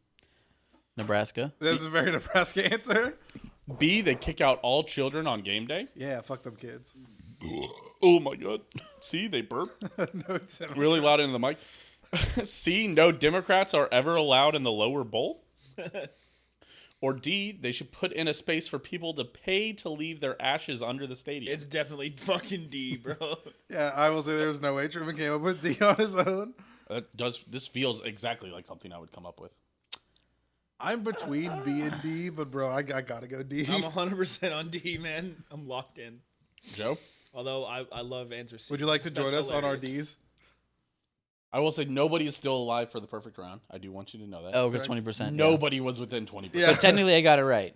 Nebraska. This is a very Nebraska answer. B, they kick out all children on game day. Yeah, fuck them kids. Oh my god. C, they burp No, it's really loud into the mic. C, no Democrats are ever allowed in the lower bowl. Or D, they should put in a space for people to pay to leave their ashes under the stadium. It's definitely fucking D, bro. Yeah, I will say there's no way Truman came up with D on his own. This feels exactly like something I would come up with. I'm between B and D, but bro, I gotta go D. I'm 100% on D, man. I'm locked in. Joe? Although I love answer C. Would you like to join That's us on our hilarious. Ds? I will say nobody is still alive for the perfect round. I do want you to know that. Oh, because 20%. Nobody was within 20%. Yeah. But technically, I got it right.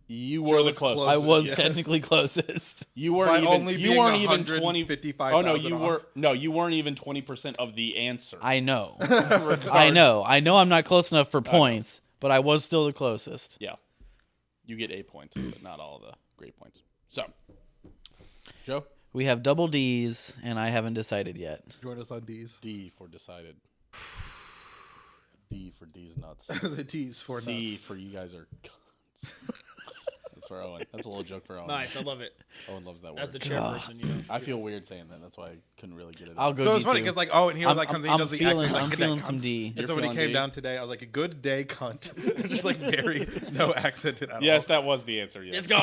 You were the was closest. I was Yes. technically closest. You By weren't even. only You being weren't even 20. 155,000 Oh no, you were. off. No, you weren't even 20% of the answer. I know. I know. I know I'm not close enough for points, but I was still the closest. Yeah, you get 8 points, but not all the great points. So, Joe, We have double D's, and I haven't decided yet. Join us on Ds. D for decided. D for D's nuts. As a D's for C nuts. for you guys are. Cunts. That's for Owen. That's a little joke for Owen. Nice, I love it. Owen loves that word. As the chairperson, you know. I feel weird saying that. That's why I couldn't really get it. I'll out. go So D it's funny too. because like and he was like comes in, he I'm does the feeling- accent, he's like, I'm "Good day, feeling some cunts." D. And You're so when he feeling came D? down today, I was like, "A good day, cunt." Just like very no accented at Yes, all. that was the answer. Yes. Let's go.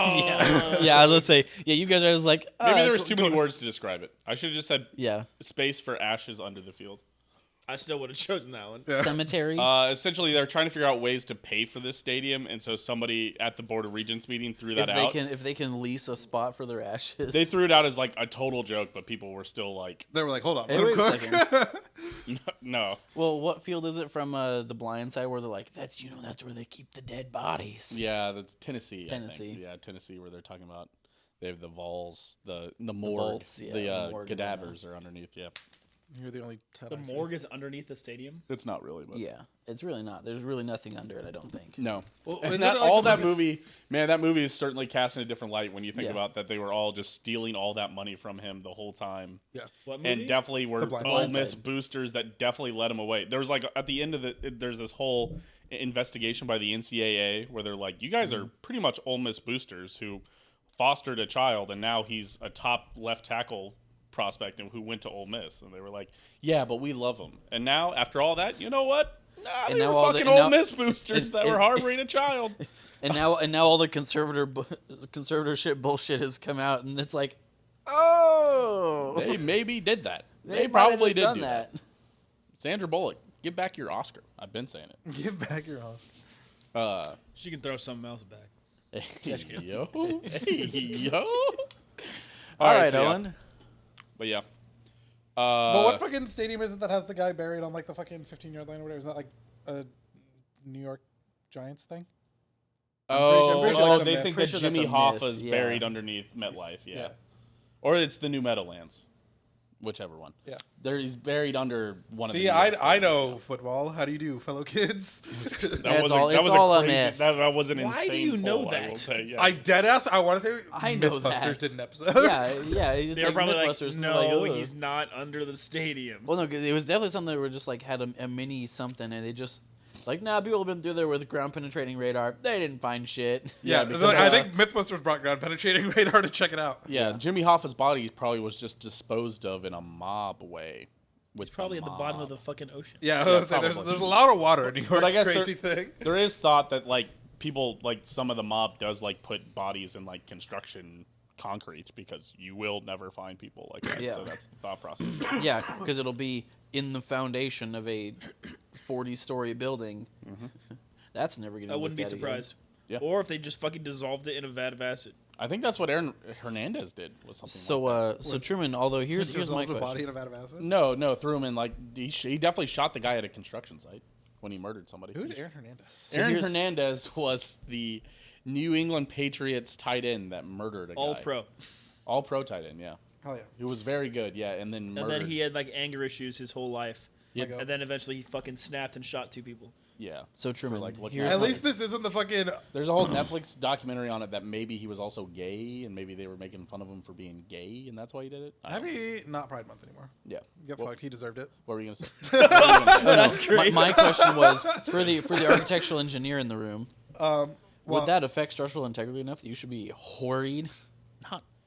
Yeah, I was gonna say. Yeah, you guys are just like Maybe there was go- too go- many words to describe it. I should have just said Yeah, space for ashes under the field. I still would have chosen that one. cemetery. Essentially, they're trying to figure out ways to pay for this stadium, and so somebody at the Board of Regents meeting threw that out. if they can lease a spot for their ashes. They threw it out as like a total joke, but people were still like, They were like, "Hold on, Hey, let him wait a cook." no. Well, what field is it from the blind side where they're like, that's where they keep the dead bodies. Yeah, that's Tennessee. I Tennessee. think. Yeah, Tennessee, where they're talking about they have the vols, the morgue, vaults, yeah, the the morgue and cadavers are underneath. Yeah, You're the only. The morgue is underneath the stadium. it's not really, but Yeah, it's really not. There's really nothing under it, I don't think. no. Well, And isn't that, it like all the that fucking- movie, man, that movie is certainly cast in a different light when you think Yeah. about that they were all just stealing all that money from him the whole time. Yeah. What movie? And definitely were Blind Ole Side. Miss boosters that definitely led him away. There was like at the end of there's this whole investigation by the NCAA where they're like, you guys are pretty much Ole Miss boosters who fostered a child and now he's a top left tackle prospect and who went to Ole Miss. And they were like, yeah, but we love him. And now after all that, you know what? Nah, And they now were all the- fucking and Ole now- Miss boosters that and- were harboring a child. And now all the conservatorship bullshit has come out, and it's like, oh, They maybe did that. They might have probably just did done do that. Sandra Bullock, give back your Oscar. I've been saying it. Give back your Oscar. She can throw something else back. Hey, yo. Hey, yo. All right, so yeah. Owen. But yeah. But what fucking stadium is it that has the guy buried on like the fucking 15-yard line or whatever? Is that like a New York Giants thing? Oh, pretty sure that's a they myth. think Pretty that sure that's Jimmy a Hoffa's myth, yeah. buried underneath MetLife. Yeah. Yeah. Or it's the New Meadowlands. Whichever one. Yeah. He's buried under one of the See, New York I stadiums, know football. How do you do, fellow kids? That That's was all- that it's was all a crazy, myth. That was an Why insane do you know poll, I will that? say, yeah. I dead ass. I want to say I know Mythbusters that. did an episode. Yeah. It's They were like probably like, Mythbusters, and they're no, like, "Ugh." he's not under the stadium. Well, no, 'cause it was definitely something that were just like had a mini something, and they just like, nah, people have been through there with ground penetrating radar. They didn't find shit. Yeah, because, I think Mythbusters brought ground penetrating radar to check it out. Yeah, Jimmy Hoffa's body probably was just disposed of in a mob way. It's probably at the bottom of the fucking ocean. Yeah, I was Yeah, gonna say, probably. there's a lot of water in New York. But I guess Crazy thing. there is thought that like people like some of the mob does like put bodies in like construction concrete because you will never find people like that. Yeah. So that's the thought process. Yeah, because it'll be in the foundation of a 40-story building. That's never gonna. I wouldn't be look at again. surprised. Yeah. Or if they just fucking dissolved it in a vat of acid. I think that's what Aaron Hernandez did was something So, like that. so Truman, although here's To my dissolve a question. body in a vat of acid. No, threw him in like he definitely shot the guy at a construction site when he murdered somebody. Who's Aaron Hernandez? Aaron here's- Hernandez was the New England Patriots tight end that murdered a All guy. pro. All pro tight end, yeah. Hell yeah. He was very good, yeah, and then And murdered. then he had like anger issues his whole life. Yeah. Lego. And then eventually he fucking snapped and shot 2 people. Yeah. So Truman, like, looking here's at At my- least this isn't the fucking. There's a whole Netflix documentary on it that maybe he was also gay, and maybe they were making fun of him for being gay, and that's why he did it. I don't know. Happy not Pride Month anymore. Yeah. Get What, fucked. He deserved it. what were you gonna say? What were you gonna say? That's great. My question was for the architectural engineer in the room. Well, Would that affect structural integrity enough that you should be horried?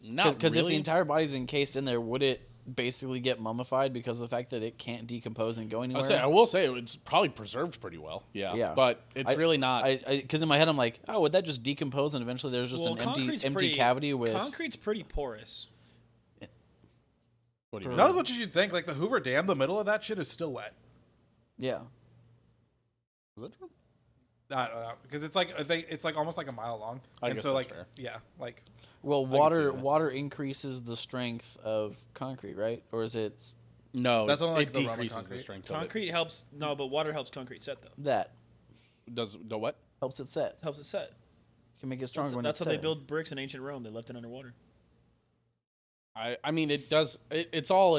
Not Because really. if the entire body's encased in there, would it basically get mummified because of the fact that it can't decompose and go anywhere? I will say it's probably preserved pretty well. Yeah. Yeah. But it's really not. Because in my head I'm like, oh, would that just decompose and eventually there's just an empty cavity with Concrete's pretty porous. what do you mean? not as much as you'd think. Like the Hoover Dam, the middle of that shit is still wet. yeah. Is that true? I don't know because it's like it's like almost like a mile long. I and guess so that's like fair. yeah, like Well, can see that. water increases the strength of concrete, right? Or is it No, That's only, like, it the Roman decreases concrete. the strength of Concrete helps. No, but water helps concrete set though. that it. Does the what? helps it set? Helps it set. Can make it stronger That's, when that's it's how they set. build bricks in ancient Rome. They left it underwater. I mean, it does. It's all.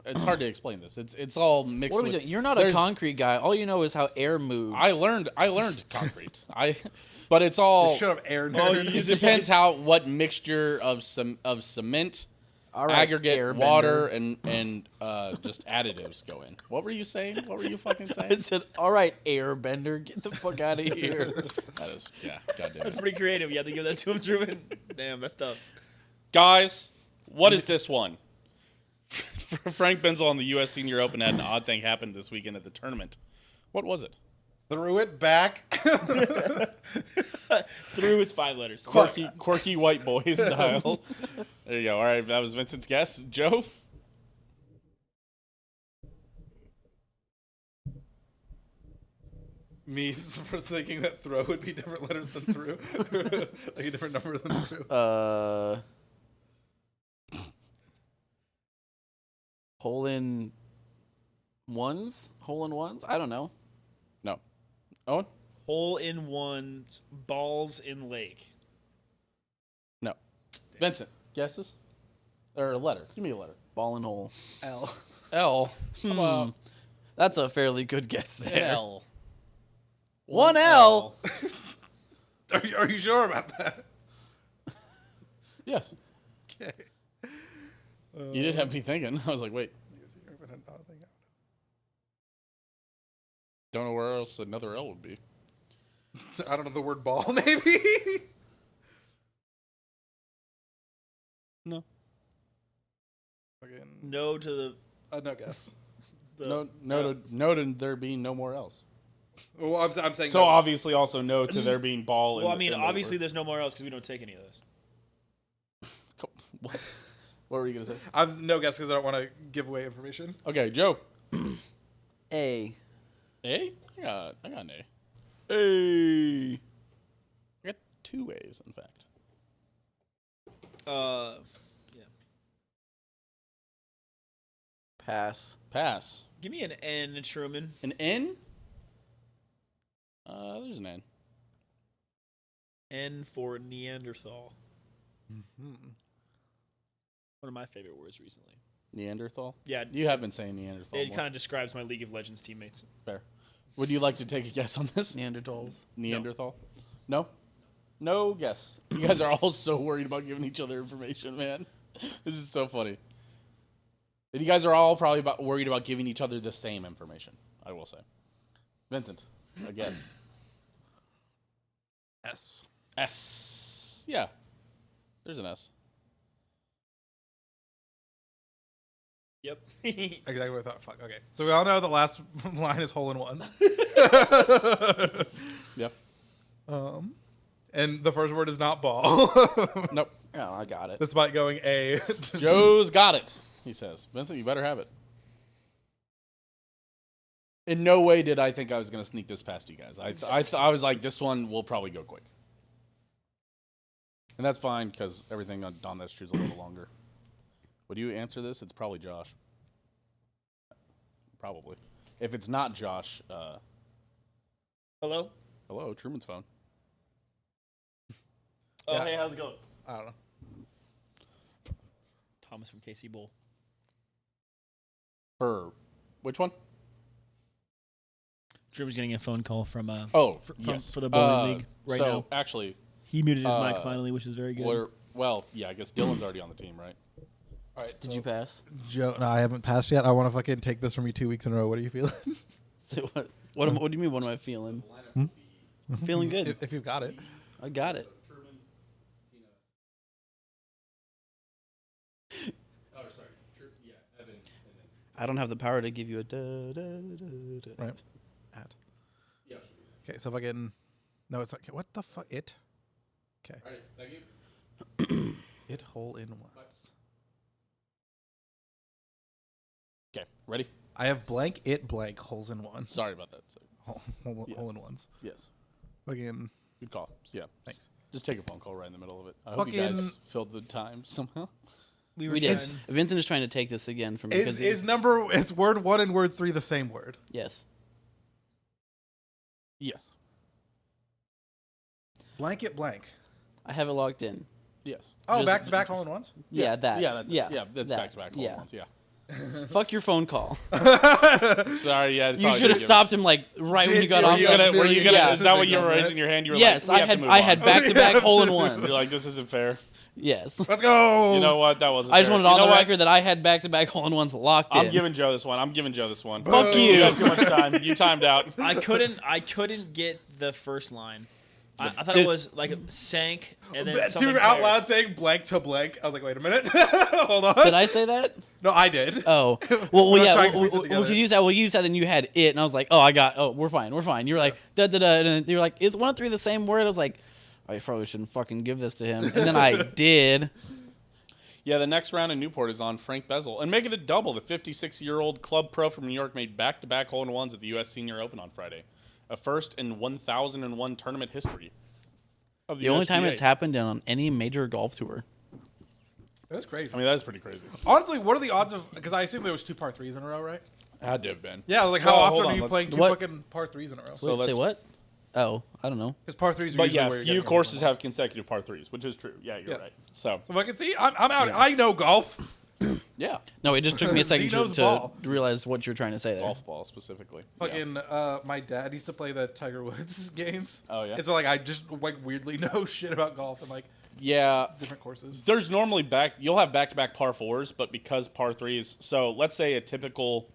It's hard to explain this. It's all mixed. What are we with, doing? You're not a there's- concrete guy. All you know is how air moves. I learned concrete. But it's all. shut up, air Oh, nerd. you It depends what mixture of cement, All right, aggregate, airbender. water, and just additives go in. What were you saying? What were you fucking I saying? said, all right, airbender, get the fuck out of here. That is goddamn. That's pretty creative. You have to give that to him, Truman. Damn, that's tough. Guys, what is this one? Frank Benzel on the U.S. Senior Open had an odd thing happen this weekend at the tournament. What was it? Threw it back. Through his 5 letters. Quirky white boy style. There you go. All right, that was Vincent's guess. Joe? Me for thinking that throw would be different letters than through, like a different number than through. Hole in ones? Hole in ones? I don't know. No. Owen? Hole in ones, balls in lake. No. Vincent, guesses? Or a letter. Give me a letter. Ball and hole. L. L. How about That's a fairly good guess there. L? One L. Are you sure about that? Yes. Okay. You did have me thinking. I was like, wait. Don't know where else another L would be. I don't know the word ball. Maybe. No. Fucking, No to the. no guess. No to there being no more L's. Well, I'm saying. So no. obviously also no to there being ball. Well, in I mean, in the obviously word. there's no more else because we don't take any of those. What were you going to say? I'm no guess because I don't want to give away information. Okay, Joe. A. A? I got an A. A. I got 2 A's, in fact. Yeah. Pass. Pass. Give me an N, Truman. An N? There's an N. N for Neanderthal. One of my favorite words recently. Neanderthal? Yeah, You have been saying Neanderthal. it more. kind of describes my League of Legends teammates. Fair. Would you like to take a guess on this? Neanderthals. Neanderthal? No? No guess. You guys are all so worried about giving each other information, man. This is so funny. And you guys are all probably worried about giving each other the same information, I will say. Vincent, a guess. S. S. Yeah. There's an S. Yep. Exactly what I thought. Fuck. Okay. So we all know the last line is hole in ones. Yep. And the first word is not ball. Nope. Oh, I got it. Despite going A. Joe's got it, he says. Vincent, you better have it. In no way did I think I was going to sneak this past you guys. I was like, this one will probably go quick. And that's fine, because everything on this shoe's a little longer. Would you answer this? It's probably Josh. Probably. If it's not Josh, Hello? hello, Truman's phone. Oh, Yeah. hey, how's it going? I don't know. Thomas from KC Bowl. For which one? Drew's getting a phone call from yes. for the bowling league right so now. actually, He muted his mic finally, which is very good. I guess Dylan's already on the team, right? All right. Did you pass? Joe? No, I haven't passed yet. I want to fucking take this from you 2 weeks in a row. What are you feeling? So what do you mean? What am I feeling? Feeling good. if you've got it. I got it. I don't have the power to give you a Right. At. Okay, so if I can. No, it's like what the fuck? It. Okay. All right, thank you. It hole in ones. Okay, ready? I have blank it blank holes in one. Sorry about that. Hole in ones. Yes. Fucking. Good call. Yeah. Thanks. Just take a phone call right in the middle of it. I hope you guys filled the time somehow. We did. Vincent is trying to take this again from me. Is word 1 and word 3 the same word? Yes. Yes. Blanket blank. I have it logged in. Yes. Oh, Just- back to back hole in ones. Yeah, Yes. that. Yeah, that's that. back to back Yeah. ones. Yeah. Fuck your phone call. Sorry. Yeah. You should have stopped him like right when you got Were off. you the- gonna- Were you gonna? Yeah. Is that what you were raising your hand? You were Yes, like, I had back to back hole in ones. You're like, this isn't fair. Yes. Let's go. You know what? That wasn't. I just fair. wanted on You know the what? record that I had back to back hole in ones locked in. I'm giving Joe this one. Fuck You you. had too much time. You timed out. I couldn't get the first line. I thought Dude. it was like sank and then Dude, something out paired. loud saying blank to blank. I was like, wait a minute. Hold on. Did I say that? No, I did. Oh, well, We're not yeah. trying to Well, piece it together. because you said, then you had it, and I was like, we're fine. You were like, da da da, and you're like, is 1 and 3 the same word? I was like, I probably shouldn't fucking give this to him, and then I did. Yeah, the next round in Newport is on Frank Bezel. And make it a double. The 56-year-old club pro from New York made back-to-back hole-in-ones at the U.S. Senior Open on Friday. A first in 1,001 tournament history. Of The only time USGA. it's happened on any major golf tour. That's crazy. I mean, that is pretty crazy. Honestly, what are the odds of? Because I assume there was 2 par 3s in a row, right? Had to have been. Yeah, I was like, how Well, hold often on, are you let's- playing 2 what? fucking par 3s in a row? So Wait, say let's- what? Oh, I don't know. Because par 3s are But usually yeah, where you're few getting courses holes have consecutive par 3s, which is true. Yeah, you're Yeah. right. So, in ones. So if I can see, I'm out. I know golf. yeah. No, it just took me a second Zeno's to ball. realize what you're trying to say there. Golf ball specifically. Yeah. Fucking, my dad used to play the Tiger Woods games. Oh, yeah? And so, like, I just, like, weirdly know shit about golf and, like, Yeah. different courses. There's normally you'll have back-to-back par 4s, but because par 3s, so let's say a typical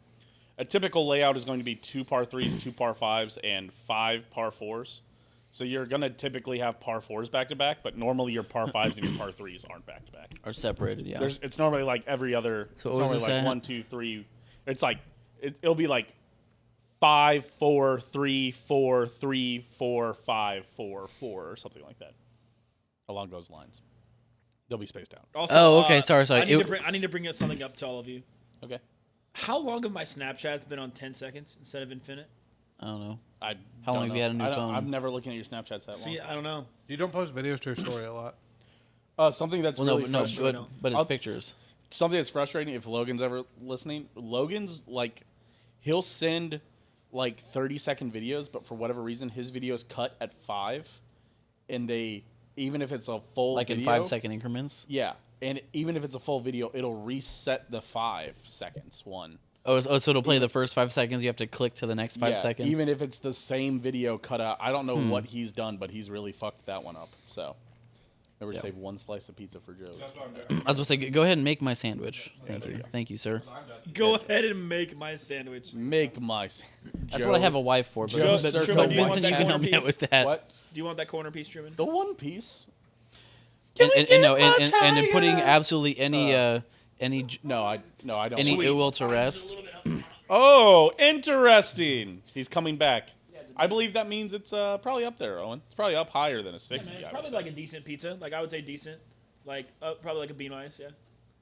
layout is going to be 2 par 3s, 2 par 5s, and 5 par 4s. So you're going to typically have par 4s back-to-back, but normally your par 5s and your par 3s aren't back-to-back. Are separated, yeah. It's normally like every other. So it's what was normally this like at? 1, 2, 3. It's like it'll be like 5, 4, 3, 4, 3, 4, 5, 4, 4, or something like that. Along those lines, they'll be spaced out. Also, Oh, okay, sorry. I need to bring something up to all of you. Okay. How long have my Snapchats been on 10 seconds instead of infinite? I don't know. I How long don't have you had a new know. phone? I'm never looking at your Snapchats that See, long. I don't know. You don't post videos to your story a lot. Something that's Well, really no, frustrating. but it's I'll- pictures. Something that's frustrating if Logan's ever listening. Logan's like, he'll send like 30-second videos, but for whatever reason, his videos cut at 5, and even if it's a full Like in video, 5-second increments. Yeah, and even if it's a full video, it'll reset the 5 seconds one. Oh, so it'll play the first 5 seconds. You have to click to the next 5 Yeah, seconds. even if it's the same video cut out. I don't know what he's done, but he's really fucked that one up. So, never save one slice of pizza for Joe. I was gonna say, go ahead and make my sandwich. Thank you, sir. Go ahead and make my sandwich. Make my. That's what I have a wife for. But, Joe, but sir, but do you want Vincent, that you can help me corner out with piece? that. What? Do you want that corner piece, Truman? The one piece. And in putting absolutely any No, I don't. any want- ill will to rest. Oh, interesting. He's coming back. I believe that means it's probably up there, Owen. It's probably up higher than a 60. Yeah, man, it's I would probably say. like a decent pizza. Like I would say decent. Like probably like a B minus. Yeah.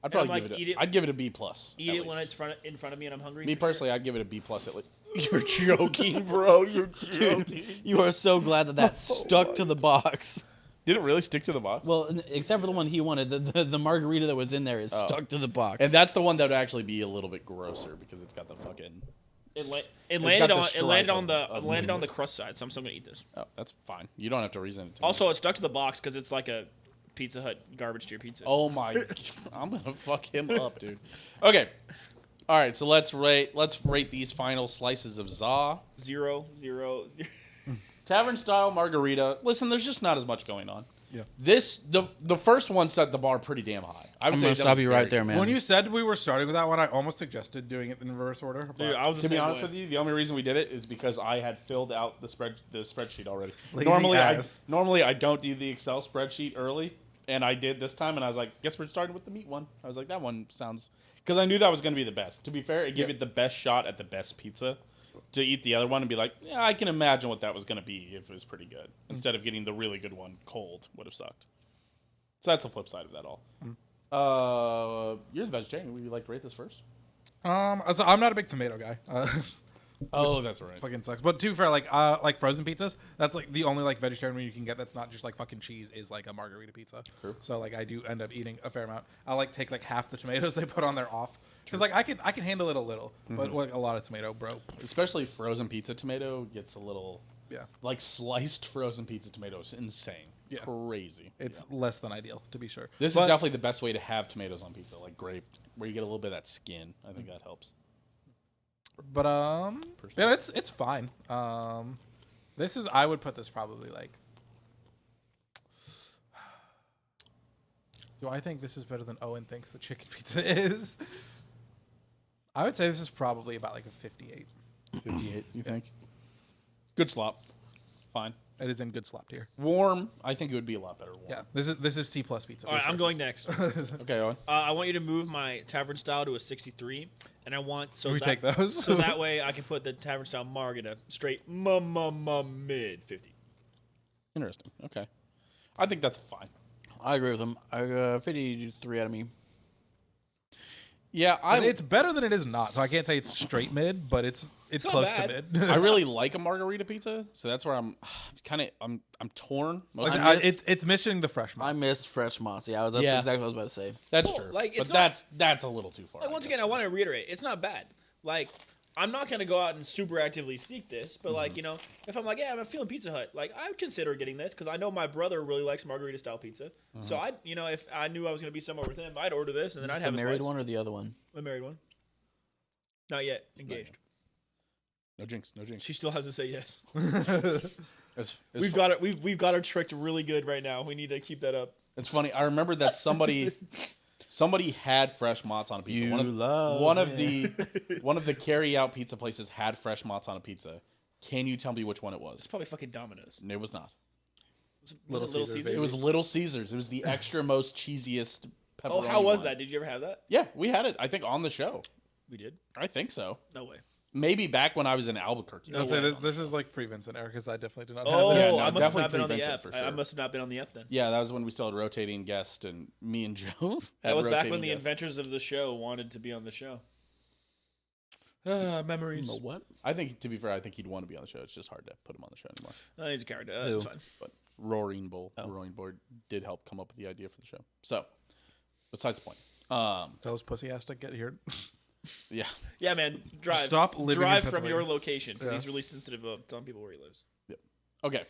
I'd probably like, give it. eat it- I'd give it a B plus. Eat at it when least. it's in front of me and I'm hungry. Me for sure. personally, I'd give it a B plus at least. You're joking, bro. You're joking. You are so glad that stuck to the box. Did it really stick to the box? Well, except for the one he wanted, the margarita that was in there is stuck to the box. And that's the one that would actually be a little bit grosser because it's got the fucking. It It's landed got the on stripe the of crust side, so I'm still gonna eat this. Oh, that's fine. You don't have to reason it to me. Also, it stuck to the box because it's like a Pizza Hut garbage tier pizza. Oh my! I'm gonna fuck him up, dude. Okay. All right, so let's rate these final slices of za. 0, 0, 0. Tavern style margarita. Listen, there's just not as much going on. Yeah. The first one set the bar pretty damn high. I would I'm say gonna that stop was you very right there, good. man. When you said we were starting with that one, I almost suggested doing it in reverse order. But Dude, I was the To be same honest way. with you, the only reason we did it is because I had filled out the spreadsheet already. Lazy ass. Normally I don't do the Excel spreadsheet early, and I did this time, and I was like, guess we're starting with the meat one. I was like, that one sounds, because I knew that was going to be the best. To be fair, it gave it the best shot at the best pizza. To eat the other one and be like, yeah, I can imagine what that was going to be if it was pretty good. Instead of getting the really good one cold, would have sucked. So that's the flip side of that all. You're the vegetarian. Would you like to rate this first? so I'm not a big tomato guy. Oh, that's right. Fucking sucks. But to be fair, like frozen pizzas, that's like the only like vegetarian one you can get that's not just like fucking cheese is like a margarita pizza. True. So like I do end up eating a fair amount. I'll like take like half the tomatoes they put on there off because like I can handle it a little, but like a lot of tomato, bro. Especially frozen pizza tomato gets a little, Yeah, like sliced frozen pizza tomatoes, insane. Yeah. Crazy. it's less than ideal to be sure. This But- is definitely the best way to have tomatoes on pizza, like grape, where you get a little bit of that skin. I think that helps. But yeah, it's fine. This is I would put this probably like. Do I think this is better than Owen thinks the chicken pizza is? I would say this is probably about like a 58. 58, you think? Good slop. Fine. It is in good slop tier. Warm, I think it would be a lot better warm. Yeah, this is C plus pizza. All right, I'm going next. Okay, Owen. I want you to move my tavern style to a 63, and I want We take those? so that way I can put the tavern style margarita straight mid 50. Interesting. Okay. I think that's fine. I agree with him. 53 out of me. Yeah, It's better than it is not. So I can't say it's straight mid, but it's not close bad. to mid. I really like a margarita pizza, so that's where I'm I'm torn. Most Like, of this. it's missing the fresh. I mozz. missed fresh moss. Yeah, that's Yeah. exactly what I was about to say. That's Well, true. like, it's but not- that's a little too far. Like, I once guess. again, I want to reiterate, it's not bad. Like, I'm not gonna go out and super actively seek this, but like, you know, if I'm like, yeah, I'm feeling Pizza Hut, like, I would consider getting this because I know my brother really likes margarita style pizza. So I, you know, if I knew I was gonna be somewhere with him, I'd order this and then Is I'd this have the a married slice. one or the other one? The married one. Not yet engaged. No jinx. No jinx. She still has to say yes. It's We've got it. We've got her tricked really good right now. We need to keep that up. It's funny. I remember that somebody had fresh mozz on a pizza. You One of the carry out pizza places had fresh mozz on a pizza. Can you tell me which one it was? It's probably fucking Domino's. No, it was not. Was it Little Caesars? It was Little Caesars. It was the extra most cheesiest pepperoni. Oh, how was one. that? Did you ever have that? Yeah, we had it. I think on the show. We did. I think so. No way. Maybe back when I was in Albuquerque. I'll No say way. this is like pre-Vincent era because I definitely did not Oh, have this. Yeah, no, I must have definitely not been on the pre-Vincent app. for I sure. must have not been on the app then. Yeah, that was when we still had rotating guests, and me and Joe. That was back when the guests. inventors of the show wanted to be on the show. Memories. What? I think, to be fair, I think he'd want to be on the show. It's just hard to put him on the show anymore. He's a character. Who? That's fine. But Roaring Board did help come up with the idea for the show. So, besides the point. Tell his pussy ass to get here. Yeah. Yeah, man. Drive. Stop living in Drive from your Pennsylvania. location because Yeah. he's really sensitive about telling people where he lives. Okay.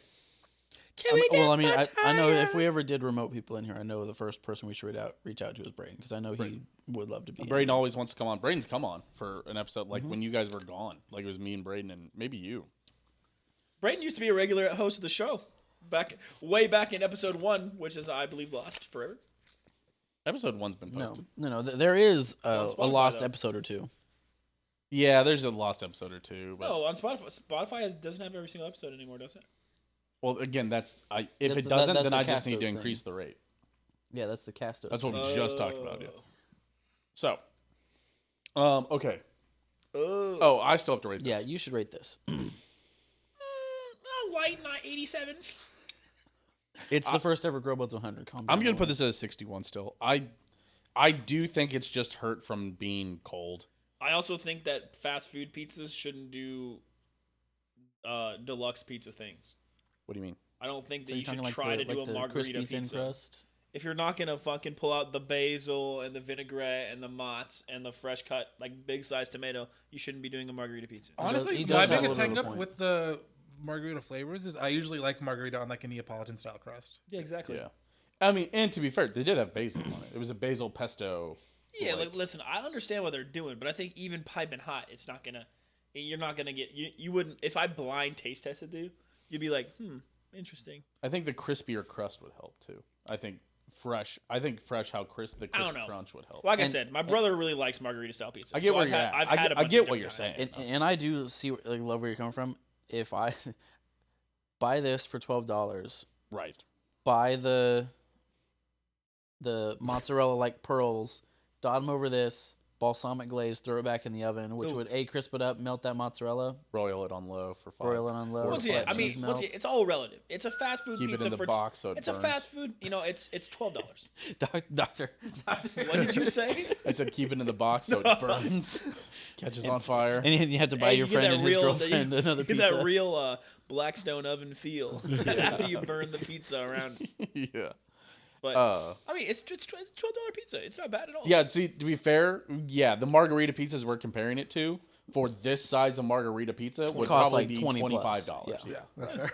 Can we get Well, I mean, much I know if higher? we ever did remote people in here, I know the first person we should reach out to is Braden because I know he would love to be. Braden in always wants to come on. Braden's come on for an episode like when you guys were gone. Like it was me and Braden and maybe you. Brayden used to be a regular host of the show, way back in episode 1, which is I believe lost forever. Episode 1's been No, posted. no. There is On a Spotify, lost though. episode or two. Yeah, there's a lost episode or two. But No, on Spotify. Spotify doesn't have every single episode anymore, does it? well, again, if That's it the- doesn't, that's then the I just need Castos to thing. increase the rate. Yeah, that's the cast. That's what we just talked about. Yeah. Oh. So, okay. Oh, I still have to rate this. Yeah, you should rate this. Light, not 87. It's the first ever Grub Buds 100. Calm I'm down, gonna put Owen. this at a 61 still. I do think it's just hurt from being cold. I also think that fast food pizzas shouldn't do deluxe pizza things. What do you mean? I don't think that So you you're should talking try to do a the margarita crispy thin pizza. crust. If you're not gonna fucking pull out the basil and the vinaigrette and the mozz and the fresh cut like big sized tomato, you shouldn't be doing a margarita pizza. Honestly, he my does have a biggest little bit hang of up a point. with the margarita flavors is I usually like margarita on like a Neapolitan style crust. Yeah, exactly. Yeah. I mean, and to be fair, they did have basil on it. It was a basil pesto Yeah, like listen, I understand what they're doing, but I think even piping hot, it's not gonna. You're not gonna get. You wouldn't. If I blind taste tested you, you'd be like, interesting. I think the crispier crust would help too. I think fresh. How crisp the crisp crunch would help. Like I said, my brother really likes margarita style pizza. I get where you're at. I get what you're saying, and I do see love where you're coming from. If I buy this for $12, right? Buy the mozzarella like pearls, dot them over this balsamic glaze, throw it back in the oven, which would crisp it up, melt that mozzarella, broil it on low for 5. Broil it on low. Once again, it's all relative. It's a fast food Keep pizza it in the for box so it's burns. a fast food. It's $12. Doctor. What did you say? I said keep it in the box so it burns, catches on fire, and you have to buy your friend and his girlfriend another pizza. Get that real Blackstone oven feel after you burn the pizza around. Yeah. But it's $12 pizza. It's not bad at all. Yeah, see, to be fair, the margarita pizzas we're comparing it to for this size of margarita pizza would cost probably like be $25. Yeah, that's fair.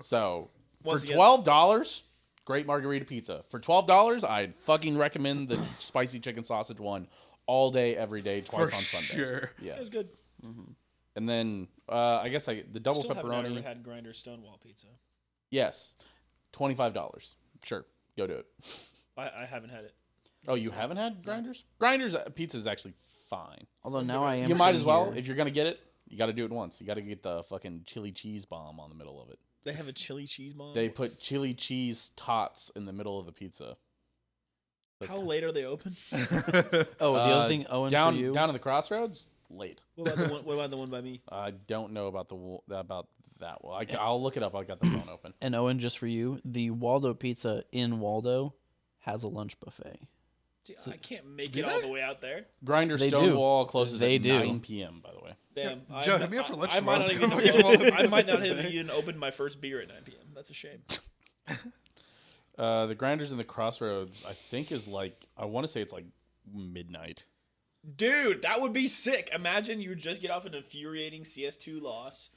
So Once for again- $12, great margarita pizza. For $12, I'd fucking recommend the spicy chicken sausage one all day, every day, twice on Sunday. Sure. Yeah, It was good. and then I guess the double Still haven't pepperoni. ever had Grinder Stonewall pizza. Yes, $25. Sure, go do it. I haven't had it. Oh, you haven't had Grinders? Grinders pizza is actually fine. Although now I am. You might as sitting well, here- if you're gonna get it, you got to do it once. You got to get the fucking chili cheese bomb on the middle of it. They have a chili cheese bomb. They put chili cheese tots in the middle of the pizza. How late are they open? the other thing, Owen, down for you. down in the crossroads, late. What about the one by me? I don't know about that one. I'll look it up. I got the phone open. And Owen, just for you, the Waldo Pizza in Waldo has a lunch buffet. Gee, I can't make it all the way out there. Grinder They do. Stonewall closes They at do. 9 p.m. By the way. Damn, Joe, hit me up for lunch I might tomorrow. not Let's even go fucking Waldo I might not Pizza have today. even opened my first beer at 9 p.m. That's a shame. The Grinders in the Crossroads, I think, is like I want to say it's like midnight. Dude, that would be sick. Imagine you just get off an infuriating CS2 loss,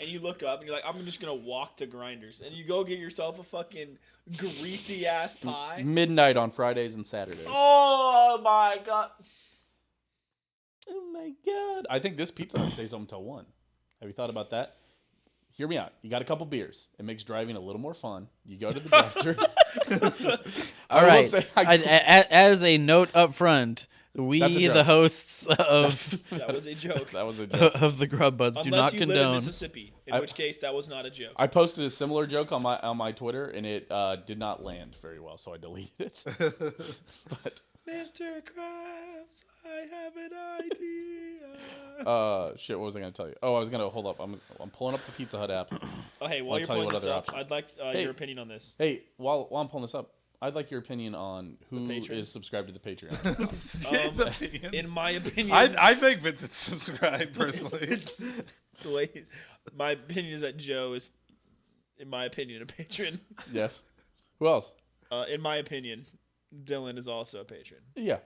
and you look up and you're like, I'm just gonna walk to Grinders, and you go get yourself a fucking greasy ass pie. Midnight on Fridays and Saturdays. Oh my god. Oh my god! I think this Pizza Hut stays open until 1. Have you thought about that? Hear me out. You got a couple beers. It makes driving a little more fun. You go to the drive-thru. All right. As a note up front, we, That's a joke. the hosts of That was a joke. That was a joke. of the Grub Buds, do Unless not you live in condone. Mississippi, in which case that was not a joke. I posted a similar joke on my Twitter, and it did not land very well, so I deleted it. But Mr. Krabs, I have an idea. shit, what was I gonna tell you? Oh, I was gonna hold up. I'm pulling up the Pizza Hut app. Oh, hey, while I'll you're tell you pulling what this other up, options. I'd like Hey. your opinion on this. Hey, while I'm pulling this up, I'd like your opinion on who Patreon? is subscribed to the Patreon. His opinions. In my opinion, I think Vincent subscribed personally. the way my opinion is that Joe is, in my opinion, a patron. Yes. Who else? In my opinion, Dylan is also a patron. Yeah.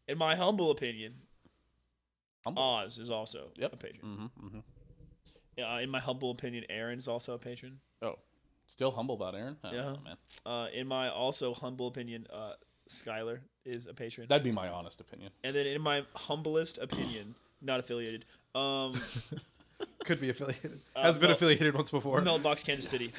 In my humble opinion, Humble. Oz is also Yep. a patron. Mm-hmm. In my humble opinion, Aaron is also a patron. Oh, still humble about Aaron. I don't Yeah. know, man. In my also humble opinion, Skylar is a patron. That'd be my honest opinion. And then in my humblest opinion, not affiliated, Could be affiliated. Has been no. affiliated once before. Meltbox Kansas City.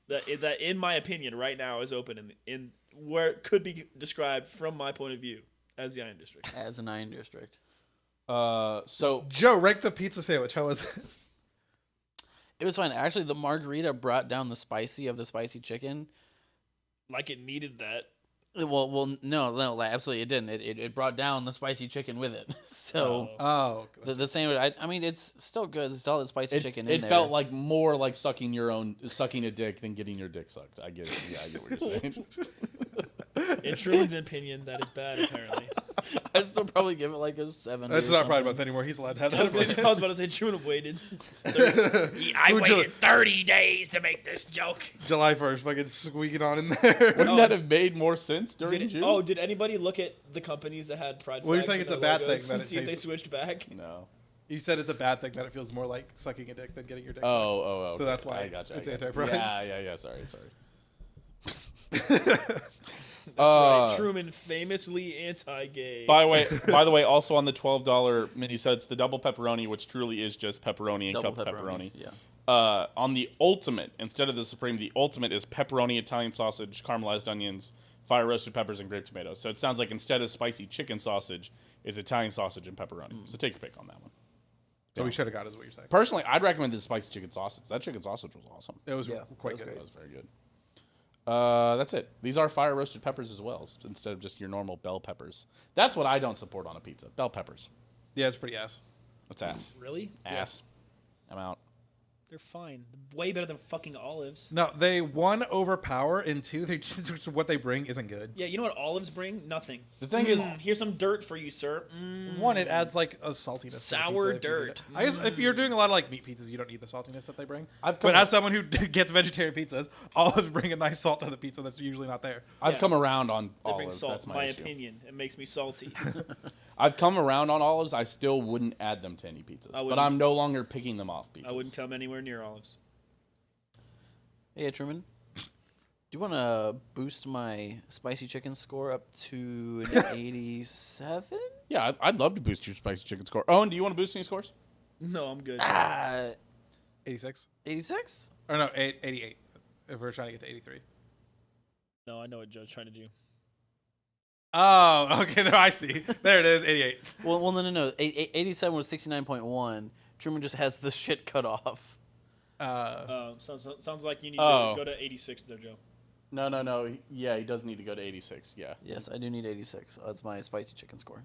that in my opinion right now is open in where it could be described from my point of view as the Iron District. As an Iron District. So Joe, rank the pizza sandwich. How was it? It was fine. Actually, the margarita brought down the spicy of the spicy chicken. Like it needed that. Well, no, absolutely it didn't. It brought down the spicy chicken with it. So Oh, the sandwich. I mean, it's still good. It's still the spicy chicken in it there. felt like more like sucking a dick than getting your dick sucked. I get it. Yeah, I get what you're saying. In Truman's opinion, that is bad apparently. I'd still probably give it like a 7. that's not probably about anymore. He's allowed to have I that. was about to say Truman waited. I waited 30 days to make this joke. July 1st, fucking squeaking on in there. Wouldn't that have made more sense during June? Did anybody look at the companies that had pride Well, you're flags saying in it's a their bad logos thing that and it see if they tastes- switched back? No. You said it's a bad thing that it feels more like sucking a dick than getting your dick sucked. Oh. So that's why I gotcha. it's I gotcha. anti-pride. Yeah. Sorry. That's right. Truman famously anti-gay. By the way, also on the $12 mini sets, the double pepperoni, which truly is just pepperoni and Double cup pepperoni. Yeah. On the ultimate, instead of the supreme, the ultimate is pepperoni, Italian sausage, caramelized onions, fire roasted peppers, and grape tomatoes. So it sounds like instead of spicy chicken sausage, it's Italian sausage and pepperoni. So take your pick on that one. So we should have got, is what you're saying. Personally, I'd recommend the spicy chicken sausage. That chicken sausage was awesome. It was quite good. That was very good. That's it. These are fire roasted peppers as well, instead of just your normal bell peppers. That's what I don't support on a pizza. Bell peppers. Yeah, it's pretty ass. That's ass. Really? Ass. I'm out. They're fine. Way better than fucking olives. No, they one overpower, and two, they just what they bring isn't good. Yeah, you know what olives bring? Nothing. The thing is, Here's some dirt for you, sir. One, it adds like a saltiness. to the Sour pizza if you do dirt. that. I guess if you're doing a lot of like meat pizzas, you don't need the saltiness that they bring. I've come But as someone who gets vegetarian pizzas, olives bring a nice salt to the pizza that's usually not there. I've Yeah. come around on They bring olives. salt. That's My issue. opinion. It makes me salty. I've come around on olives. I still wouldn't add them to any pizzas. But wouldn't- I'm no longer picking them off pizzas. I wouldn't come anywhere near olives. Hey, Truman. Do you want to boost my spicy chicken score up to an 87? Yeah, I'd love to boost your spicy chicken score. Owen, do you want to boost any scores? No, I'm good. 86? 86? Or no, 88. If we're trying to get to 83. No, I know what Joe's trying to do. Oh, okay. No, I see. There it is. 88. Well, no. 87 was 69.1. Truman just has the shit cut off. Sounds like you need Oh. to go to 86 there, Joe. No. Yeah, he does need to go to 86. Yeah. Yes, I do need 86. That's my spicy chicken score.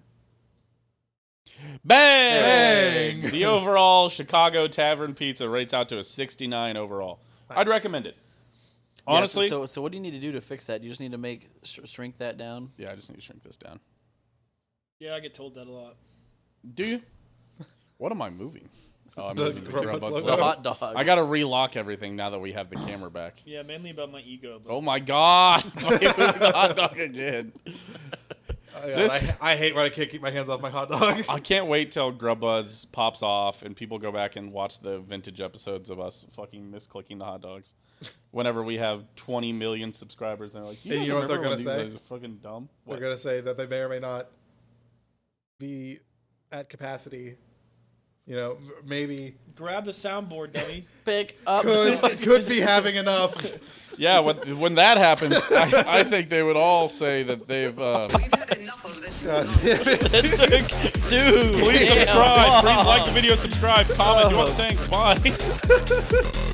Bang! Bang! The overall Chicago Tavern Pizza rates out to a 69 overall. I'd recommend it. Honestly. Yeah, so what do you need to do to fix that? You just need to shrink that down? Yeah, I just need to shrink this down. Yeah, I get told that a lot. Do you? What am I moving? Oh, I'm The moving the Grub Grub Buds Buds logo. The logo. hot dog. I gotta relock everything now that we have the camera back. Yeah, mainly about my ego. But Oh my god! Fucking moving the hot dog again. This- I hate when I can't keep my hands off my hot dog. I can't wait till Grub Buds pops off and people go back and watch the vintage episodes of us fucking misclicking the hot dogs. Whenever we have 20 million subscribers, and they're like, And guys you know what they're remember gonna when these say? guys are fucking dumb. We're What? going to say that they may or may not be at capacity. You know, maybe grab the soundboard, dummy. Pick up. could be having enough. Yeah, when that happens, I think they would all say that they've. God damn it. Dude. Please subscribe. Please like the video, subscribe, comment, do all the things. Bye.